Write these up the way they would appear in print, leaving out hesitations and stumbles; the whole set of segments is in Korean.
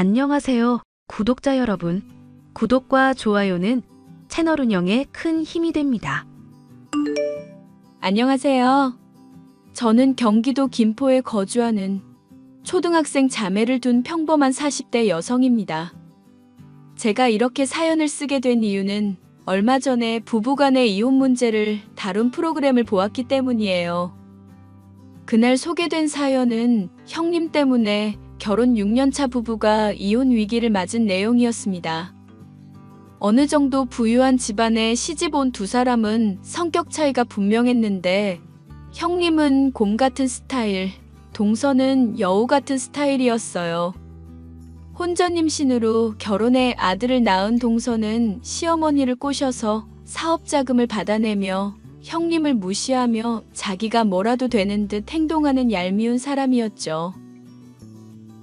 안녕하세요, 구독자 여러분. 구독과 좋아요는 채널 운영에 큰 힘이 됩니다. 안녕하세요. 저는 경기도 김포에 거주하는 초등학생 자매를 둔 평범한 40대 여성입니다. 제가 이렇게 사연을 쓰게 된 이유는 얼마 전에 부부간의 이혼 문제를 다룬 프로그램을 보았기 때문이에요. 그날 소개된 사연은 형님 때문에 결혼 6년차 부부가 이혼 위기를 맞은 내용이었습니다. 어느 정도 부유한 집안에 시집 온 두 사람은 성격 차이가 분명했는데 형님은 곰 같은 스타일, 동서는 여우 같은 스타일이었어요. 혼전 임신으로 결혼해 아들을 낳은 동서는 시어머니를 꼬셔서 사업 자금을 받아내며 형님을 무시하며 자기가 뭐라도 되는 듯 행동하는 얄미운 사람이었죠.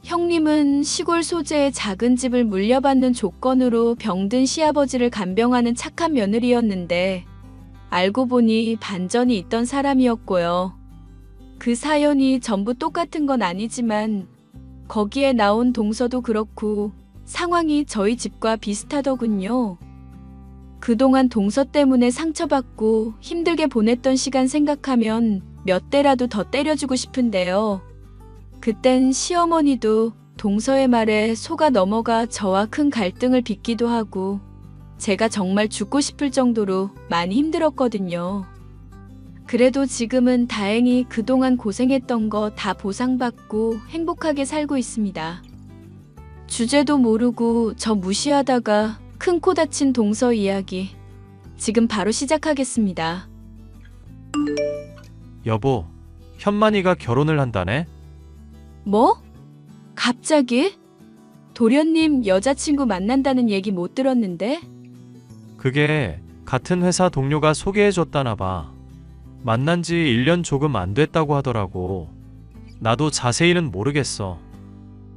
형님은 시골 소재의 작은 집을 물려받는 조건으로 병든 시아버지를 간병하는 착한 며느리였는데 알고 보니 반전이 있던 사람이었고요. 그 사연이 전부 똑같은 건 아니지만 거기에 나온 동서도 그렇고 상황이 저희 집과 비슷하더군요. 그동안 동서 때문에 상처받고 힘들게 보냈던 시간 생각하면 몇 대라도 더 때려주고 싶은데요. 그땐 시어머니도 동서의 말에 속아 넘어가 저와 큰 갈등을 빚기도 하고 제가 정말 죽고 싶을 정도로 많이 힘들었거든요. 그래도 지금은 다행히 그동안 고생했던 거 다 보상받고 행복하게 살고 있습니다. 주제도 모르고 저 무시하다가 큰 코 다친 동서 이야기 지금 바로 시작하겠습니다. 여보, 현만이가 결혼을 한다네? 뭐? 갑자기? 도련님 여자친구 만난다는 얘기 못 들었는데? 그게 같은 회사 동료가 소개해줬다나 봐. 만난 지 1년 조금 안 됐다고 하더라고. 나도 자세히는 모르겠어.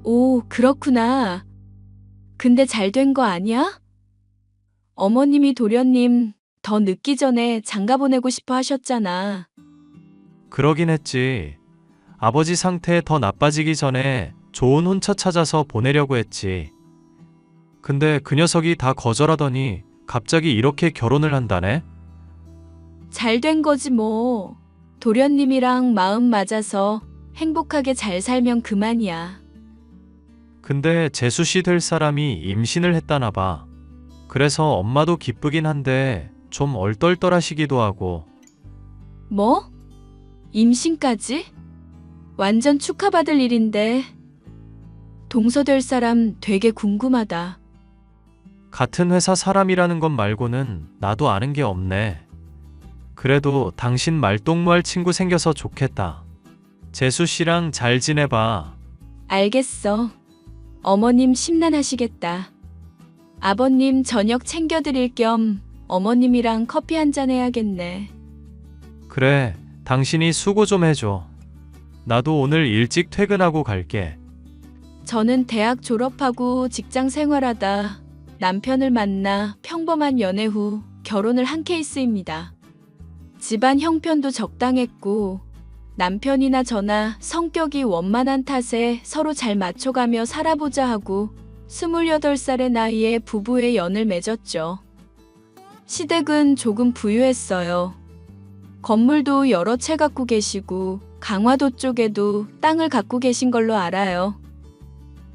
오, 그렇구나. 근데 잘 된 거 아니야? 어머님이 도련님 더 늦기 전에 장가 보내고 싶어 하셨잖아. 그러긴 했지. 아버지 상태 더 나빠지기 전에 좋은 혼처 찾아서 보내려고 했지. 근데 그 녀석이 다 거절하더니 갑자기 이렇게 결혼을 한다네? 잘 된 거지 뭐. 도련님이랑 마음 맞아서 행복하게 잘 살면 그만이야. 근데 재수 씨 될 사람이 임신을 했다나 봐. 그래서 엄마도 기쁘긴 한데 좀 얼떨떨하시기도 하고. 뭐? 임신까지? 완전 축하받을 일인데. 동서 될 사람 되게 궁금하다. 같은 회사 사람이라는 것 말고는 나도 아는 게 없네. 그래도 당신 말동무할 친구 생겨서 좋겠다. 재수 씨랑 잘 지내봐. 알겠어. 어머님 심란하시겠다. 아버님 저녁 챙겨드릴 겸 어머님이랑 커피 한잔 해야겠네. 그래, 당신이 수고 좀 해줘. 나도 오늘 일찍 퇴근하고 갈게. 저는 대학 졸업하고 직장 생활하다 남편을 만나 평범한 연애 후 결혼을 한 케이스입니다. 집안 형편도 적당했고 남편이나 저나 성격이 원만한 탓에 서로 잘 맞춰가며 살아보자 하고 28살의 나이에 부부의 연을 맺었죠. 시댁은 조금 부유했어요. 건물도 여러 채 갖고 계시고 강화도 쪽에도 땅을 갖고 계신 걸로 알아요.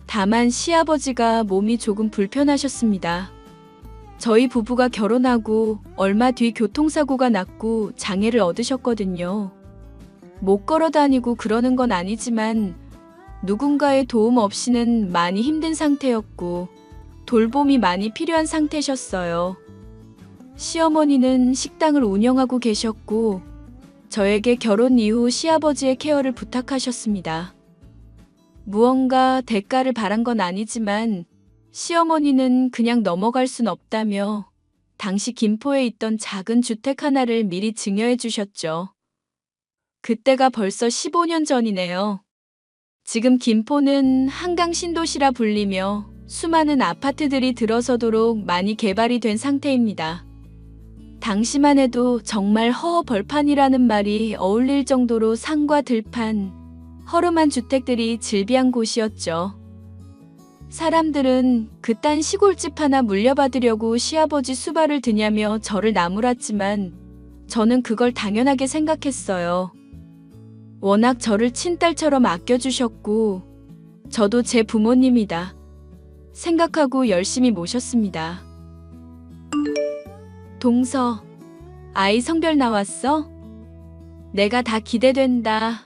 다만 시아버지가 몸이 조금 불편하셨습니다. 저희 부부가 결혼하고 얼마 뒤 교통사고가 났고 장애를 얻으셨거든요. 못 걸어 다니고 그러는 건 아니지만 누군가의 도움 없이는 많이 힘든 상태였고 돌봄이 많이 필요한 상태셨어요. 시어머니는 식당을 운영하고 계셨고 저에게 결혼 이후 시아버지의 케어를 부탁하셨습니다. 무언가 대가를 바란 건 아니지만 시어머니는 그냥 넘어갈 순 없다며 당시 김포에 있던 작은 주택 하나를 미리 증여해 주셨죠. 그때가 벌써 15년 전이네요. 지금 김포는 한강 신도시라 불리며 수많은 아파트들이 들어서도록 많이 개발이 된 상태입니다. 당시만 해도 정말 허허벌판이라는 말이 어울릴 정도로 산과 들판, 허름한 주택들이 즐비한 곳이었죠. 사람들은 그딴 시골집 하나 물려받으려고 시아버지 수발을 드냐며 저를 나무랐지만 저는 그걸 당연하게 생각했어요. 워낙 저를 친딸처럼 아껴주셨고 저도 제 부모님이다 생각하고 열심히 모셨습니다. 동서, 아이 성별 나왔어? 내가 다 기대된다.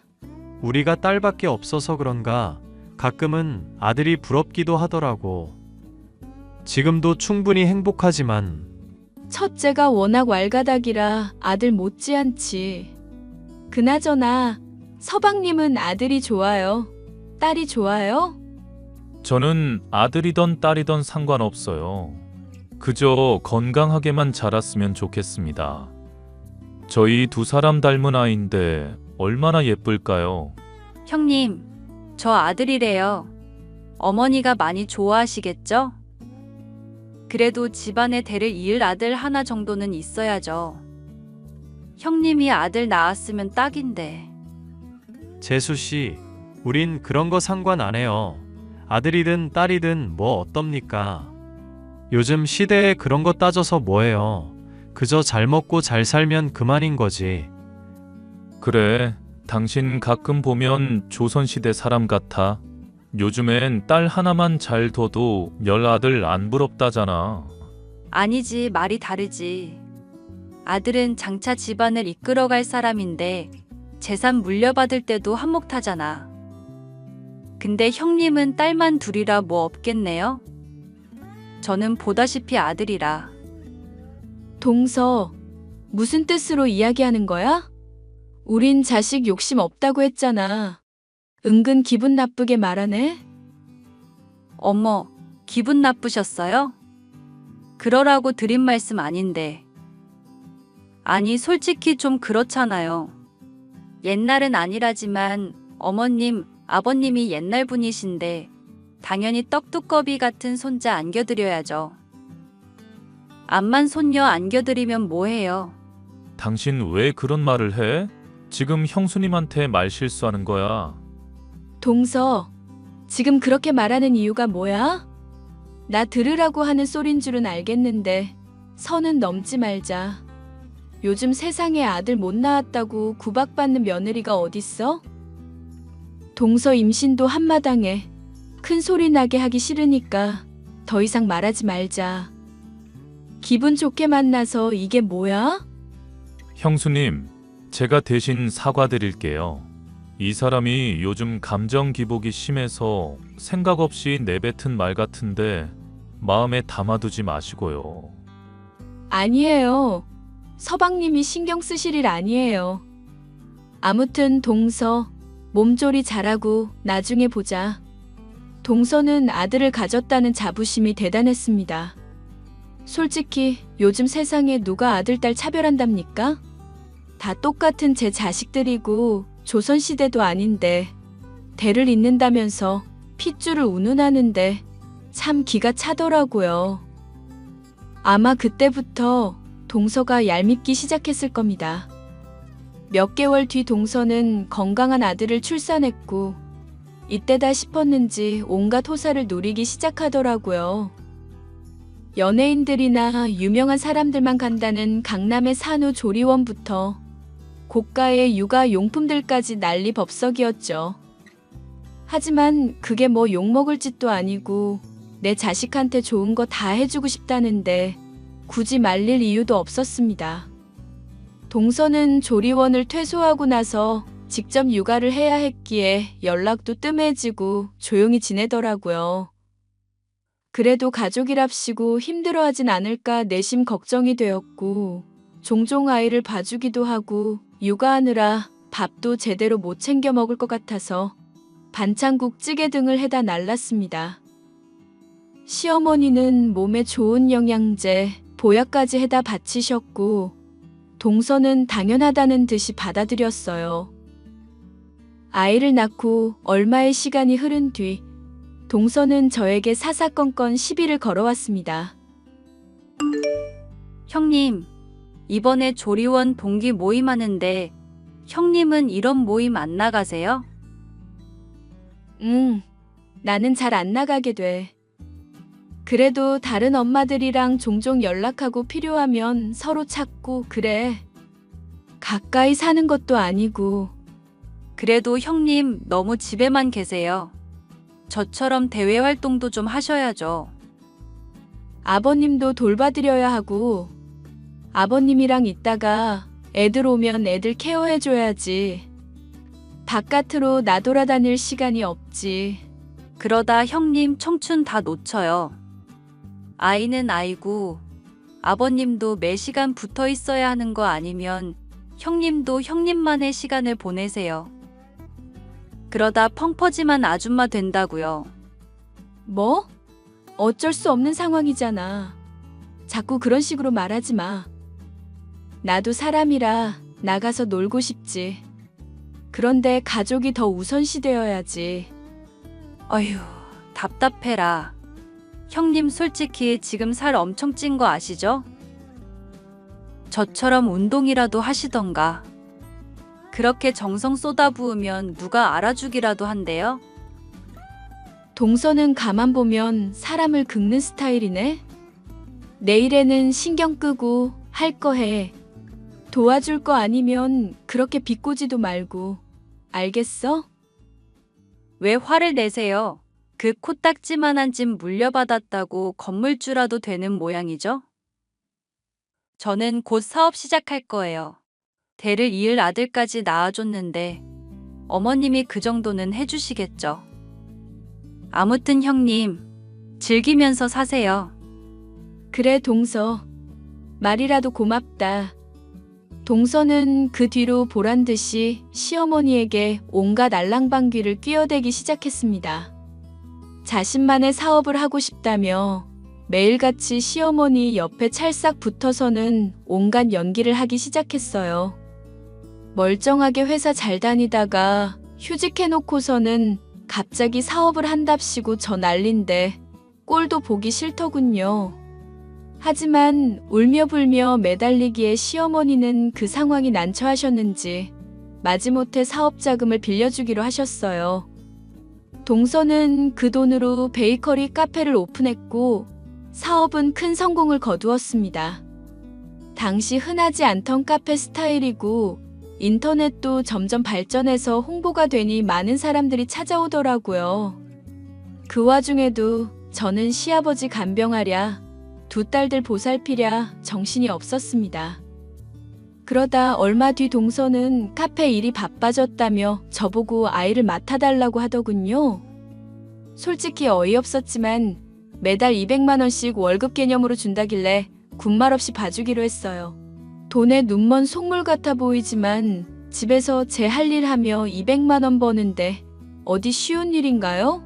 우리가 딸밖에 없어서 그런가 가끔은 아들이 부럽기도 하더라고. 지금도 충분히 행복하지만 첫째가 워낙 왈가닥이라 아들 못지않지. 그나저나 서방님은 아들이 좋아요? 딸이 좋아요? 저는 아들이던 딸이던 상관없어요. 그저 건강하게만 자랐으면 좋겠습니다. 저희 두 사람 닮은 아이인데 얼마나 예쁠까요? 형님, 저 아들이래요. 어머니가 많이 좋아하시겠죠? 그래도 집안의 대를 이을 아들 하나 정도는 있어야죠. 형님이 아들 낳았으면 딱인데. 재수씨, 우린 그런 거 상관 안 해요. 아들이든 딸이든 뭐 어떻습니까? 요즘 시대에 그런 거 따져서 뭐해요. 그저 잘 먹고 잘 살면 그만인 거지. 그래, 당신 가끔 보면 조선시대 사람 같아. 요즘엔 딸 하나만 잘 둬도 열 아들 안 부럽다잖아. 아니지, 말이 다르지. 아들은 장차 집안을 이끌어갈 사람인데 재산 물려받을 때도 한몫하잖아. 근데 형님은 딸만 둘이라 뭐 없겠네요? 저는 보다시피 아들이라. 동서, 무슨 뜻으로 이야기하는 거야? 우린 자식 욕심 없다고 했잖아. 은근 기분 나쁘게 말하네? 어머, 기분 나쁘셨어요? 그러라고 드린 말씀 아닌데. 아니, 솔직히 좀 그렇잖아요. 옛날은 아니라지만 어머님, 아버님이 옛날 분이신데 당연히 떡두꺼비 같은 손자 안겨드려야죠. 암만 손녀 안겨드리면 뭐해요? 당신 왜 그런 말을 해? 지금 형수님한테 말 실수하는 거야. 동서, 지금 그렇게 말하는 이유가 뭐야? 나 들으라고 하는 소린 줄은 알겠는데 선은 넘지 말자. 요즘 세상에 아들 못 낳았다고 구박받는 며느리가 어딨어? 동서 임신도 한마당에 큰 소리 나게 하기 싫으니까 더 이상 말하지 말자. 기분 좋게 만나서 이게 뭐야? 형수님, 제가 대신 사과드릴게요. 이 사람이 요즘 감정 기복이 심해서 생각 없이 내뱉은 말 같은데 마음에 담아두지 마시고요. 아니에요. 서방님이 신경 쓰실 일 아니에요. 아무튼 동서, 몸조리 잘하고 나중에 보자. 동서는 아들을 가졌다는 자부심이 대단했습니다. 솔직히 요즘 세상에 누가 아들, 딸 차별한답니까? 다 똑같은 제 자식들이고 조선시대도 아닌데 대를 잇는다면서 핏줄을 운운하는데 참 기가 차더라고요. 아마 그때부터 동서가 얄밉기 시작했을 겁니다. 몇 개월 뒤 동서는 건강한 아들을 출산했고 이때다 싶었는지 온갖 호사를 누리기 시작하더라고요. 연예인들이나 유명한 사람들만 간다는 강남의 산후 조리원부터 고가의 육아 용품들까지 난리법석이었죠. 하지만 그게 뭐 욕먹을 짓도 아니고 내 자식한테 좋은 거 다 해주고 싶다는데 굳이 말릴 이유도 없었습니다. 동서는 조리원을 퇴소하고 나서 직접 육아를 해야 했기에 연락도 뜸해지고 조용히 지내더라고요. 그래도 가족이랍시고 힘들어하진 않을까 내심 걱정이 되었고 종종 아이를 봐주기도 하고 육아하느라 밥도 제대로 못 챙겨 먹을 것 같아서 반찬국 찌개 등을 해다 날랐습니다. 시어머니는 몸에 좋은 영양제, 보약까지 해다 바치셨고 동서는 당연하다는 듯이 받아들였어요. 아이를 낳고 얼마의 시간이 흐른 뒤 동서는 저에게 사사건건 시비를 걸어왔습니다. 형님, 이번에 조리원 동기 모임하는데 형님은 이런 모임 안 나가세요? 나는 잘 안 나가게 돼. 그래도 다른 엄마들이랑 종종 연락하고 필요하면 서로 찾고 그래. 가까이 사는 것도 아니고. 그래도 형님 너무 집에만 계세요. 저처럼 대외 활동도 좀 하셔야죠. 아버님도 돌봐드려야 하고, 아버님이랑 있다가 애들 오면 애들 케어해줘야지. 바깥으로 나돌아다닐 시간이 없지. 그러다 형님 청춘 다 놓쳐요. 아이는 아이고 아버님도 매 시간 붙어 있어야 하는 거 아니면 형님도 형님만의 시간을 보내세요. 그러다 펑퍼짐한 아줌마 된다고요. 뭐? 어쩔 수 없는 상황이잖아. 자꾸 그런 식으로 말하지 마. 나도 사람이라 나가서 놀고 싶지. 그런데 가족이 더 우선시되어야지. 어휴, 답답해라. 형님 솔직히 지금 살 엄청 찐 거 아시죠? 저처럼 운동이라도 하시던가. 그렇게 정성 쏟아부으면 누가 알아주기라도 한대요? 동서는 가만 보면 사람을 긁는 스타일이네. 내 일에는 신경 끄고 할 거 해. 도와줄 거 아니면 그렇게 비꼬지도 말고. 알겠어? 왜 화를 내세요? 그 코딱지만한 집 물려받았다고 건물주라도 되는 모양이죠? 저는 곧 사업 시작할 거예요. 대를 이을 아들까지 낳아줬는데 어머님이 그 정도는 해주시겠죠. 아무튼 형님, 즐기면서 사세요. 그래, 동서. 말이라도 고맙다. 동서는 그 뒤로 보란 듯이 시어머니에게 온갖 알랑방귀를 뀌어대기 시작했습니다. 자신만의 사업을 하고 싶다며 매일같이 시어머니 옆에 찰싹 붙어서는 온갖 연기를 하기 시작했어요. 멀쩡하게 회사 잘 다니다가 휴직해놓고서는 갑자기 사업을 한답시고 저 난린데 꼴도 보기 싫더군요. 하지만 울며불며 매달리기에 시어머니는 그 상황이 난처하셨는지 마지못해 사업 자금을 빌려주기로 하셨어요. 동서는 그 돈으로 베이커리 카페를 오픈했고 사업은 큰 성공을 거두었습니다. 당시 흔하지 않던 카페 스타일이고 인터넷도 점점 발전해서 홍보가 되니 많은 사람들이 찾아오더라고요. 그 와중에도 저는 시아버지 간병하랴, 두 딸들 보살피랴 정신이 없었습니다. 그러다 얼마 뒤 동서는 카페 일이 바빠졌다며 저보고 아이를 맡아달라고 하더군요. 솔직히 어이없었지만 매달 200만 원씩 월급 개념으로 준다길래 군말 없이 봐주기로 했어요. 돈에 눈먼 속물 같아 보이지만 집에서 제 할 일 하며 200만 원 버는데 어디 쉬운 일인가요?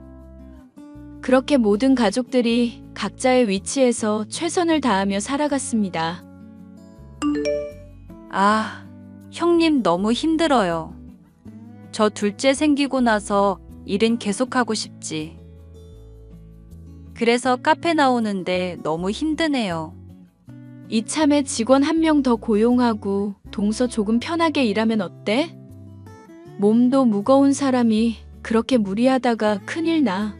그렇게 모든 가족들이 각자의 위치에서 최선을 다하며 살아갔습니다. 아, 형님 너무 힘들어요. 저 둘째 생기고 나서 일은 계속하고 싶지. 그래서 카페 나오는데 너무 힘드네요. 이참에 직원 한 명 더 고용하고 동서 조금 편하게 일하면 어때? 몸도 무거운 사람이 그렇게 무리하다가 큰일 나.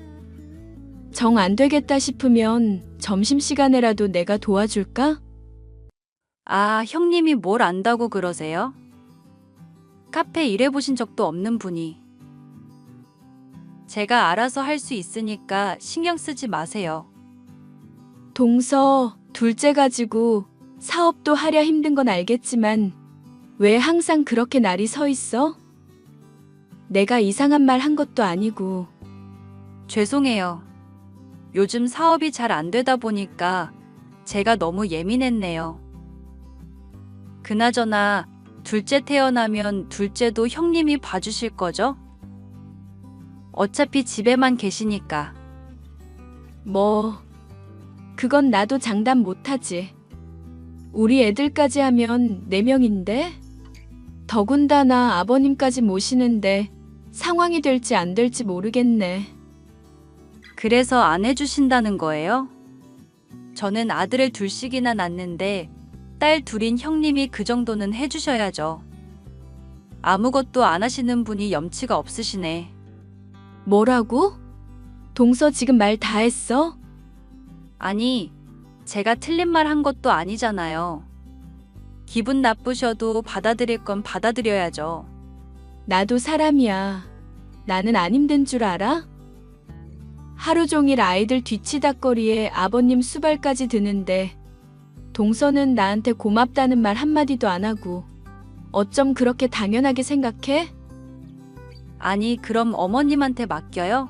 정 안 되겠다 싶으면 점심시간에라도 내가 도와줄까? 아, 형님이 뭘 안다고 그러세요? 카페 일해보신 적도 없는 분이. 제가 알아서 할 수 있으니까 신경 쓰지 마세요. 동서, 둘째 가지고 사업도 하랴 힘든 건 알겠지만 왜 항상 그렇게 날이 서 있어? 내가 이상한 말 한 것도 아니고. 죄송해요. 요즘 사업이 잘 안 되다 보니까 제가 너무 예민했네요. 그나저나 둘째 태어나면 둘째도 형님이 봐주실 거죠? 어차피 집에만 계시니까. 뭐, 그건 나도 장담 못하지. 우리 애들까지 하면 4명인데? 더군다나 아버님까지 모시는데 상황이 될지 안 될지 모르겠네. 그래서 안 해주신다는 거예요? 저는 아들을 둘씩이나 낳는데 딸 둘인 형님이 그 정도는 해주셔야죠. 아무것도 안 하시는 분이 염치가 없으시네. 뭐라고? 동서 지금 말 다 했어? 아니, 제가 틀린 말 한 것도 아니잖아요. 기분 나쁘셔도 받아들일 건 받아들여야죠. 나도 사람이야. 나는 안 힘든 줄 알아? 하루 종일 아이들 뒤치다꺼리에 아버님 수발까지 드는데 동서는 나한테 고맙다는 말 한마디도 안 하고 어쩜 그렇게 당연하게 생각해? 아니, 그럼 어머님한테 맡겨요?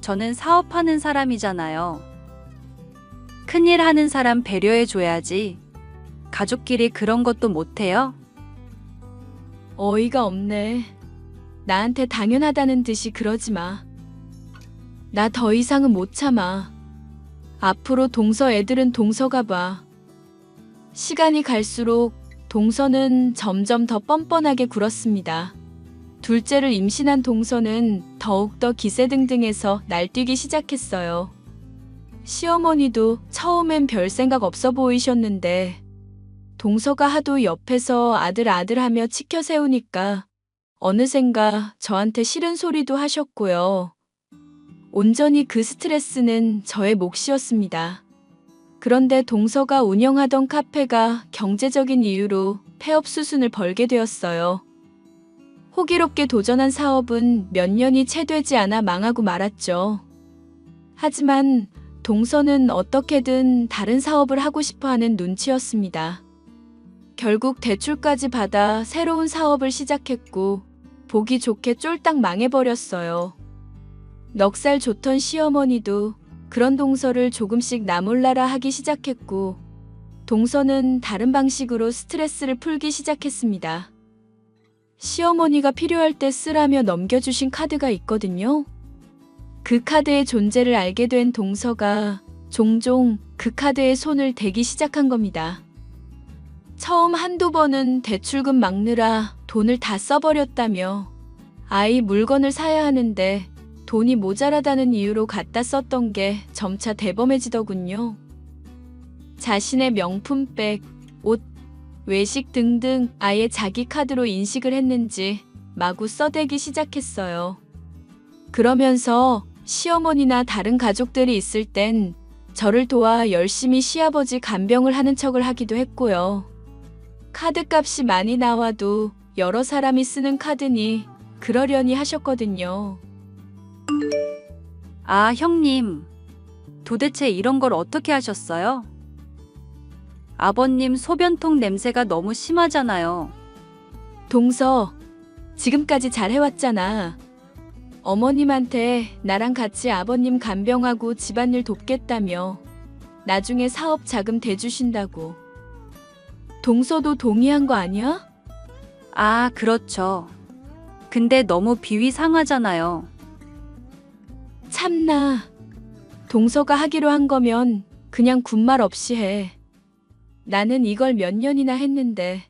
저는 사업하는 사람이잖아요. 큰일 하는 사람 배려해줘야지. 가족끼리 그런 것도 못해요? 어이가 없네. 나한테 당연하다는 듯이 그러지 마. 나 더 이상은 못 참아. 앞으로 동서 애들은 동서가 봐. 시간이 갈수록 동서는 점점 더 뻔뻔하게 굴었습니다. 둘째를 임신한 동서는 더욱더 기세등등해서 날뛰기 시작했어요. 시어머니도 처음엔 별 생각 없어 보이셨는데 동서가 하도 옆에서 아들 하며 치켜 세우니까 어느샌가 저한테 싫은 소리도 하셨고요. 온전히 그 스트레스는 저의 몫이었습니다. 그런데 동서가 운영하던 카페가 경제적인 이유로 폐업 수순을 벌게 되었어요. 호기롭게 도전한 사업은 몇 년이 채 되지 않아 망하고 말았죠. 하지만 동서는 어떻게든 다른 사업을 하고 싶어 하는 눈치였습니다. 결국 대출까지 받아 새로운 사업을 시작했고 보기 좋게 쫄딱 망해버렸어요. 넉살 좋던 시어머니도 그런 동서를 조금씩 나몰라라 하기 시작했고 동서는 다른 방식으로 스트레스를 풀기 시작했습니다. 시어머니가 필요할 때 쓰라며 넘겨주신 카드가 있거든요. 그 카드의 존재를 알게 된 동서가 종종 그 카드에 손을 대기 시작한 겁니다. 처음 한두 번은 대출금 막느라 돈을 다 써버렸다며 아이 물건을 사야 하는데 돈이 모자라다는 이유로 갖다 썼던 게 점차 대범해지더군요. 자신의 명품백, 옷, 외식 등등 아예 자기 카드로 인식을 했는지 마구 써대기 시작했어요. 그러면서 시어머니나 다른 가족들이 있을 땐 저를 도와 열심히 시아버지 간병을 하는 척을 하기도 했고요. 카드값이 많이 나와도 여러 사람이 쓰는 카드니 그러려니 하셨거든요. 아, 형님. 도대체 이런 걸 어떻게 하셨어요? 아버님 소변통 냄새가 너무 심하잖아요. 동서, 지금까지 잘 해왔잖아. 어머님한테 나랑 같이 아버님 간병하고 집안일 돕겠다며 나중에 사업 자금 대주신다고. 동서도 동의한 거 아니야? 아, 그렇죠. 근데 너무 비위 상하잖아요. 참나. 동서가 하기로 한 거면 그냥 군말 없이 해. 나는 이걸 몇 년이나 했는데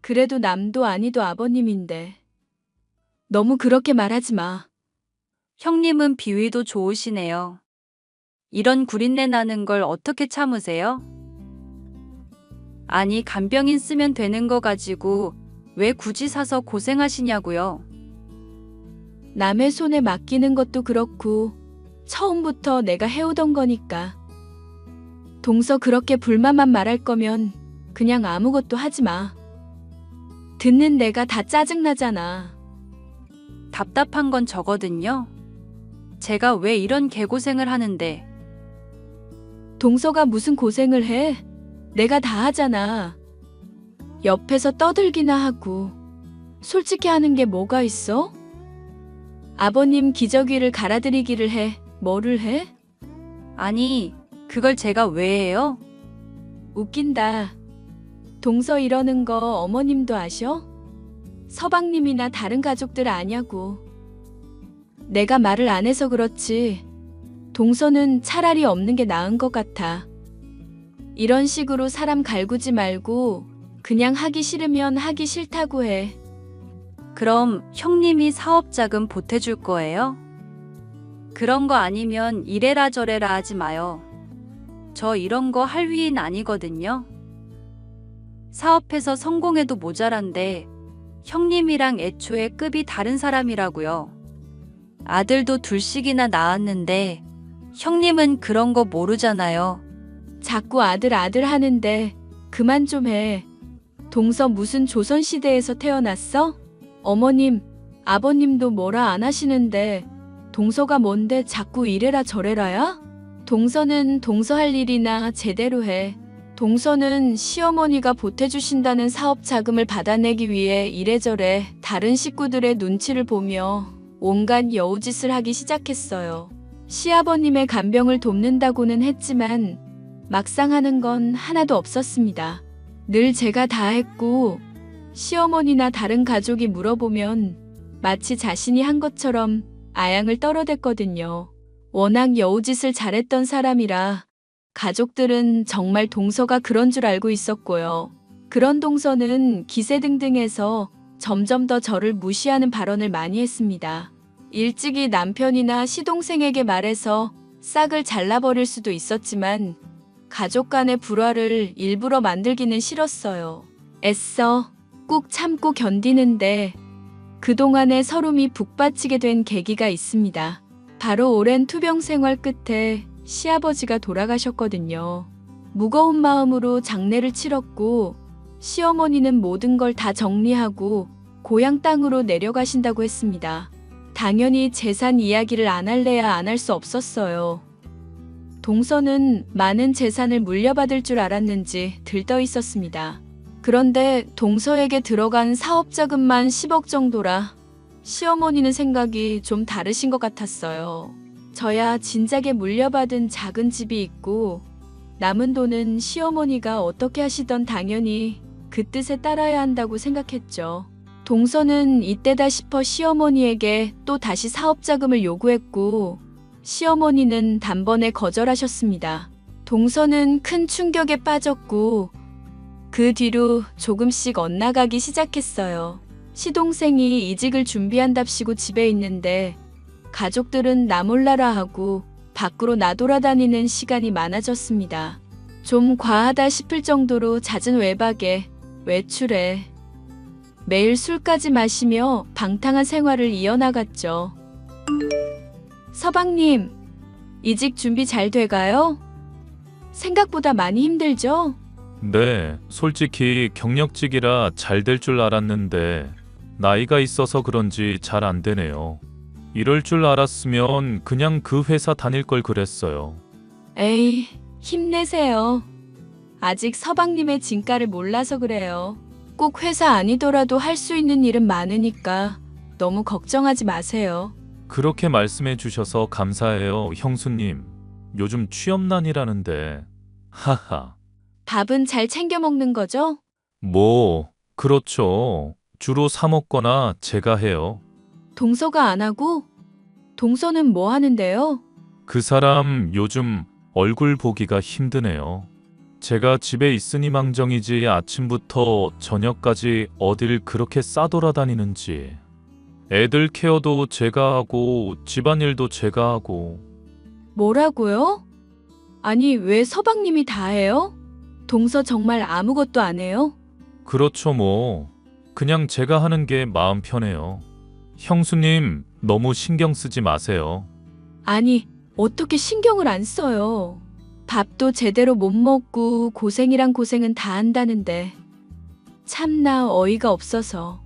그래도 남도 아니도 아버님인데. 너무 그렇게 말하지 마. 형님은 비위도 좋으시네요. 이런 구린내 나는 걸 어떻게 참으세요? 아니, 간병인 쓰면 되는 거 가지고 왜 굳이 사서 고생하시냐고요. 남의 손에 맡기는 것도 그렇고 처음부터 내가 해오던 거니까. 동서 그렇게 불만만 말할 거면 그냥 아무것도 하지 마. 듣는 내가 다 짜증나잖아. 답답한 건 저거든요. 제가 왜 이런 개고생을 하는데. 동서가 무슨 고생을 해? 내가 다 하잖아. 옆에서 떠들기나 하고. 솔직히 하는 게 뭐가 있어? 아버님 기저귀를 갈아드리기를 해. 뭐를 해? 아니, 그걸 제가 왜 해요? 웃긴다. 동서 이러는 거 어머님도 아셔? 서방님이나 다른 가족들 아냐고. 내가 말을 안 해서 그렇지. 동서는 차라리 없는 게 나은 것 같아. 이런 식으로 사람 갈구지 말고 그냥 하기 싫으면 하기 싫다고 해. 그럼 형님이 사업자금 보태줄 거예요? 그런 거 아니면 이래라 저래라 하지 마요. 저 이런 거 할 위인 아니거든요. 사업해서 성공해도 모자란데 형님이랑 애초에 급이 다른 사람이라고요. 아들도 둘씩이나 낳았는데 형님은 그런 거 모르잖아요. 자꾸 아들 하는데 그만 좀 해. 동서 무슨 조선시대에서 태어났어? 어머님, 아버님도 뭐라 안 하시는데 동서가 뭔데 자꾸 이래라 저래라야? 동서는 동서 할 일이나 제대로 해. 동서는 시어머니가 보태주신다는 사업 자금을 받아내기 위해 이래저래 다른 식구들의 눈치를 보며 온갖 여우짓을 하기 시작했어요. 시아버님의 간병을 돕는다고는 했지만 막상 하는 건 하나도 없었습니다. 늘 제가 다 했고 시어머니나 다른 가족이 물어보면 마치 자신이 한 것처럼 아양을 떨어댔거든요. 워낙 여우짓을 잘했던 사람이라 가족들은 정말 동서가 그런 줄 알고 있었고요. 그런 동서는 기세등등해서 점점 더 저를 무시하는 발언을 많이 했습니다. 일찍이 남편이나 시동생에게 말해서 싹을 잘라버릴 수도 있었지만 가족 간의 불화를 일부러 만들기는 싫었어요. 애써 꾹 참고 견디는데 그동안의 서름이 북받치게 된 계기가 있습니다. 바로 오랜 투병 생활 끝에 시아버지가 돌아가셨거든요. 무거운 마음으로 장례를 치렀고 시어머니는 모든 걸 다 정리하고 고향 땅으로 내려가신다고 했습니다. 당연히 재산 이야기를 안 할래야 안 할 수 없었어요. 동서는 많은 재산을 물려받을 줄 알았는지 들떠 있었습니다. 그런데 동서에게 들어간 사업자금만 10억 정도라 시어머니는 생각이 좀 다르신 것 같았어요. 저야 진작에 물려받은 작은 집이 있고 남은 돈은 시어머니가 어떻게 하시던 당연히 그 뜻에 따라야 한다고 생각했죠. 동서는 이때다 싶어 시어머니에게 또 다시 사업자금을 요구했고 시어머니는 단번에 거절하셨습니다. 동서는 큰 충격에 빠졌고 그 뒤로 조금씩 엇나가기 시작했어요. 시동생이 이직을 준비한답시고 집에 있는데 가족들은 나 몰라라 하고 밖으로 나돌아다니는 시간이 많아졌습니다. 좀 과하다 싶을 정도로 잦은 외박에 외출에 매일 술까지 마시며 방탕한 생활을 이어나갔죠. 서방님, 이직 준비 잘 돼가요? 생각보다 많이 힘들죠? 네, 솔직히 경력직이라 잘 될 줄 알았는데 나이가 있어서 그런지 잘 안 되네요. 이럴 줄 알았으면 그냥 그 회사 다닐 걸 그랬어요. 에이, 힘내세요. 아직 서방님의 진가를 몰라서 그래요. 꼭 회사 아니더라도 할 수 있는 일은 많으니까 너무 걱정하지 마세요. 그렇게 말씀해 주셔서 감사해요, 형수님. 요즘 취업난이라는데. 하하. 밥은 잘 챙겨 먹는 거죠? 뭐, 그렇죠. 주로 사 먹거나 제가 해요. 동서가 안 하고? 동서는 뭐 하는데요? 그 사람 요즘 얼굴 보기가 힘드네요. 제가 집에 있으니 망정이지 아침부터 저녁까지 어딜 그렇게 싸돌아다니는지. 애들 케어도 제가 하고 집안일도 제가 하고. 뭐라고요? 아니, 왜 서방님이 다 해요? 동서 정말 아무것도 안 해요? 그렇죠 뭐. 그냥 제가 하는 게 마음 편해요. 형수님 너무 신경 쓰지 마세요. 아니, 어떻게 신경을 안 써요? 밥도 제대로 못 먹고 고생이랑 고생은 다 한다는데. 참나 어이가 없어서.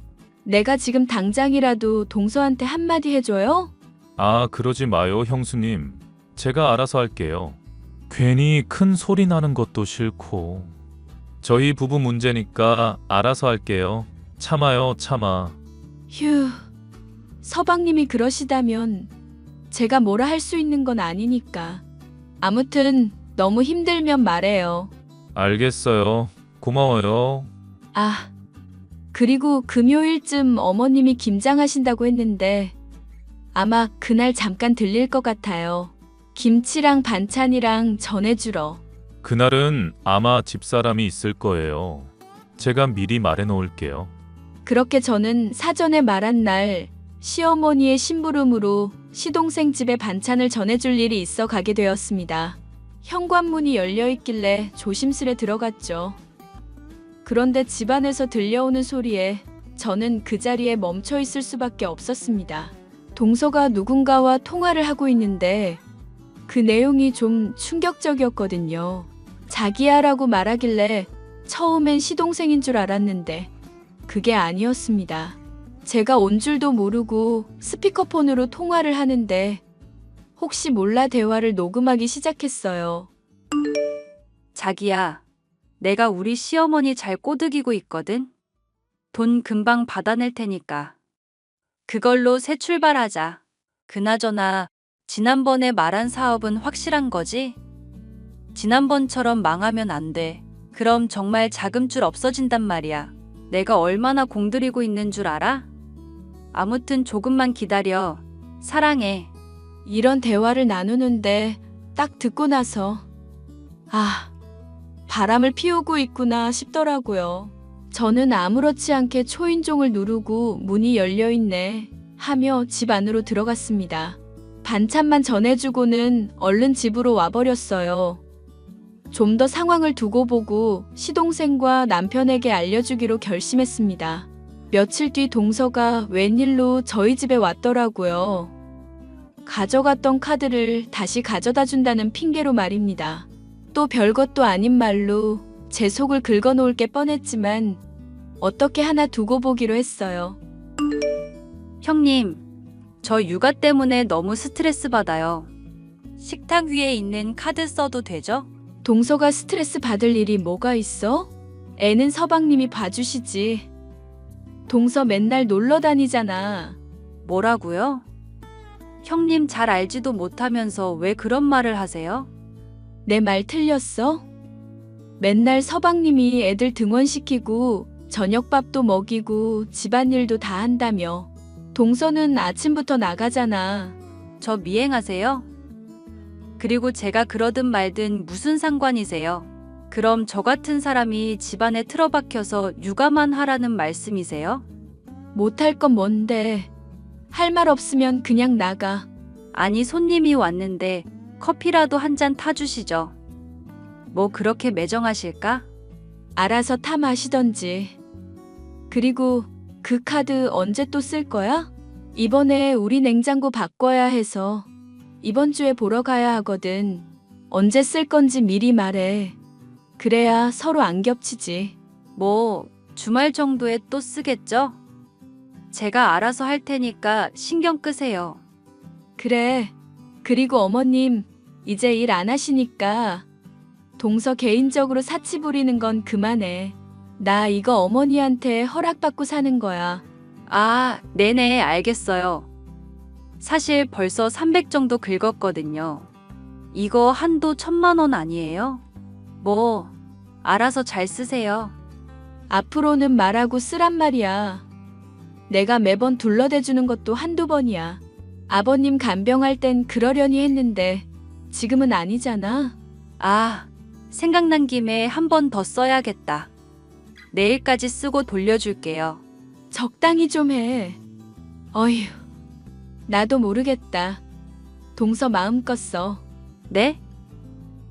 내가 지금 당장이라도 동서한테 한마디 해줘요? 아, 그러지 마요 형수님. 제가 알아서 할게요. 괜히 큰 소리 나는 것도 싫고. 저희 부부 문제니까 알아서 할게요. 참아요, 참아. 휴, 서방님이 그러시다면 제가 뭐라 할 수 있는 건 아니니까. 아무튼 너무 힘들면 말해요. 알겠어요. 고마워요. 아, 그리고 금요일쯤 어머님이 김장하신다고 했는데 아마 그날 잠깐 들릴 것 같아요. 김치랑 반찬이랑 전해주러. 그날은 아마 집사람이 있을 거예요. 제가 미리 말해 놓을게요. 그렇게 저는 사전에 말한 날 시어머니의 심부름으로 시동생 집에 반찬을 전해줄 일이 있어 가게 되었습니다. 현관문이 열려 있길래 조심스레 들어갔죠. 그런데 집안에서 들려오는 소리에 저는 그 자리에 멈춰 있을 수밖에 없었습니다. 동서가 누군가와 통화를 하고 있는데 그 내용이 좀 충격적이었거든요. 자기야라고 말하길래 처음엔 시동생인 줄 알았는데 그게 아니었습니다. 제가 온 줄도 모르고 스피커폰으로 통화를 하는데 혹시 몰라 대화를 녹음하기 시작했어요. 자기야, 내가 우리 시어머니 잘 꼬드기고 있거든. 돈 금방 받아낼 테니까. 그걸로 새 출발하자. 그나저나 지난번에 말한 사업은 확실한 거지? 지난번처럼 망하면 안 돼. 그럼 정말 자금줄 없어진단 말이야. 내가 얼마나 공들이고 있는 줄 알아? 아무튼 조금만 기다려. 사랑해. 이런 대화를 나누는데 딱 듣고 나서 아, 바람을 피우고 있구나 싶더라고요. 저는 아무렇지 않게 초인종을 누르고 문이 열려있네 하며 집 안으로 들어갔습니다. 반찬만 전해주고는 얼른 집으로 와버렸어요. 좀 더 상황을 두고 보고 시동생과 남편에게 알려주기로 결심했습니다. 며칠 뒤 동서가 웬일로 저희 집에 왔더라고요. 가져갔던 카드를 다시 가져다 준다는 핑계로 말입니다. 또 별것도 아닌 말로 제 속을 긁어놓을 게 뻔했지만 어떻게 하나 두고 보기로 했어요. 형님, 저 육아 때문에 너무 스트레스 받아요. 식탁 위에 있는 카드 써도 되죠? 동서가 스트레스 받을 일이 뭐가 있어? 애는 서방님이 봐주시지. 동서 맨날 놀러 다니잖아. 뭐라고요? 형님 잘 알지도 못하면서 왜 그런 말을 하세요? 내 말 틀렸어? 맨날 서방님이 애들 등원시키고 저녁밥도 먹이고 집안일도 다 한다며. 동서는 아침부터 나가잖아. 저 미행하세요? 그리고 제가 그러든 말든 무슨 상관이세요? 그럼 저 같은 사람이 집안에 틀어박혀서 육아만 하라는 말씀이세요? 못할 건 뭔데? 할 말 없으면 그냥 나가. 아니, 손님이 왔는데 커피라도 한 잔 타주시죠. 뭐 그렇게 매정하실까? 알아서 타 마시던지. 그리고 그 카드 언제 또 쓸 거야? 이번에 우리 냉장고 바꿔야 해서 이번 주에 보러 가야 하거든. 언제 쓸 건지 미리 말해. 그래야 서로 안 겹치지. 뭐 주말 정도에 또 쓰겠죠? 제가 알아서 할 테니까 신경 끄세요. 그래. 그리고 어머님, 이제 일 안 하시니까 동서 개인적으로 사치 부리는 건 그만해. 나 이거 어머니한테 허락받고 사는 거야. 아, 네네, 알겠어요. 사실 벌써 300 정도 긁었거든요. 이거 한도 1000만 원 아니에요? 뭐, 알아서 잘 쓰세요. 앞으로는 말하고 쓰란 말이야. 내가 매번 둘러대주는 것도 한두 번이야. 아버님 간병할 땐 그러려니 했는데 지금은 아니잖아. 아, 생각난 김에 한 번 더 써야겠다. 내일까지 쓰고 돌려줄게요. 적당히 좀 해. 어휴, 나도 모르겠다. 동서 마음껏 써. 네?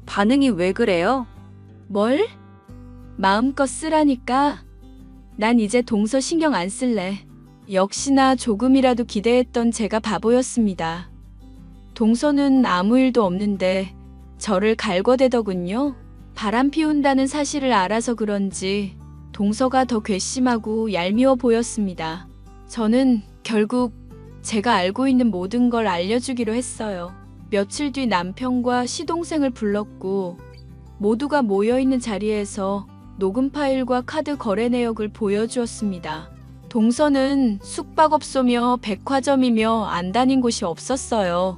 반응이 왜 그래요? 뭘? 마음껏 쓰라니까. 난 이제 동서 신경 안 쓸래. 역시나 조금이라도 기대했던 제가 바보였습니다. 동서는 아무 일도 없는데 저를 갈궈대더군요. 바람 피운다는 사실을 알아서 그런지 동서가 더 괘씸하고 얄미워 보였습니다. 저는 결국 제가 알고 있는 모든 걸 알려주기로 했어요. 며칠 뒤 남편과 시동생을 불렀고 모두가 모여있는 자리에서 녹음 파일과 카드 거래 내역을 보여주었습니다. 동서는 숙박업소며 백화점이며 안 다닌 곳이 없었어요.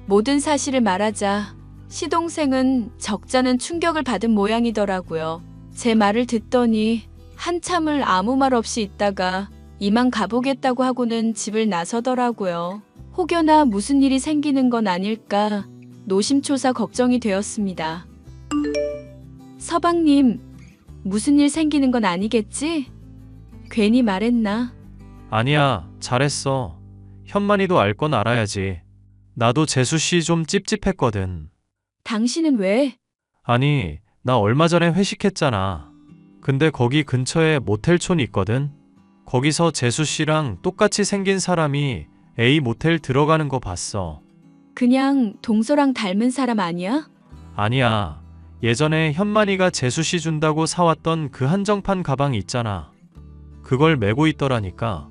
모든 사실을 말하자 시동생은 적잖은 충격을 받은 모양이더라고요. 제 말을 듣더니 한참을 아무 말 없이 있다가 이만 가보겠다고 하고는 집을 나서더라고요. 혹여나 무슨 일이 생기는 건 아닐까 노심초사 걱정이 되었습니다. 서방님, 무슨 일 생기는 건 아니겠지? 괜히 말했나? 아니야, 잘했어. 현만이도 알 건 알아야지. 나도 재수 씨 좀 찝찝했거든. 당신은 왜? 아니, 나 얼마 전에 회식했잖아. 근데 거기 근처에 모텔촌이 있거든. 거기서 재수 씨랑 똑같이 생긴 사람이 A 모텔 들어가는 거 봤어. 그냥 동서랑 닮은 사람 아니야? 아니야. 예전에 현만이가 재수씨 준다고 사왔던 그 한정판 가방 있잖아. 그걸 메고 있더라니까.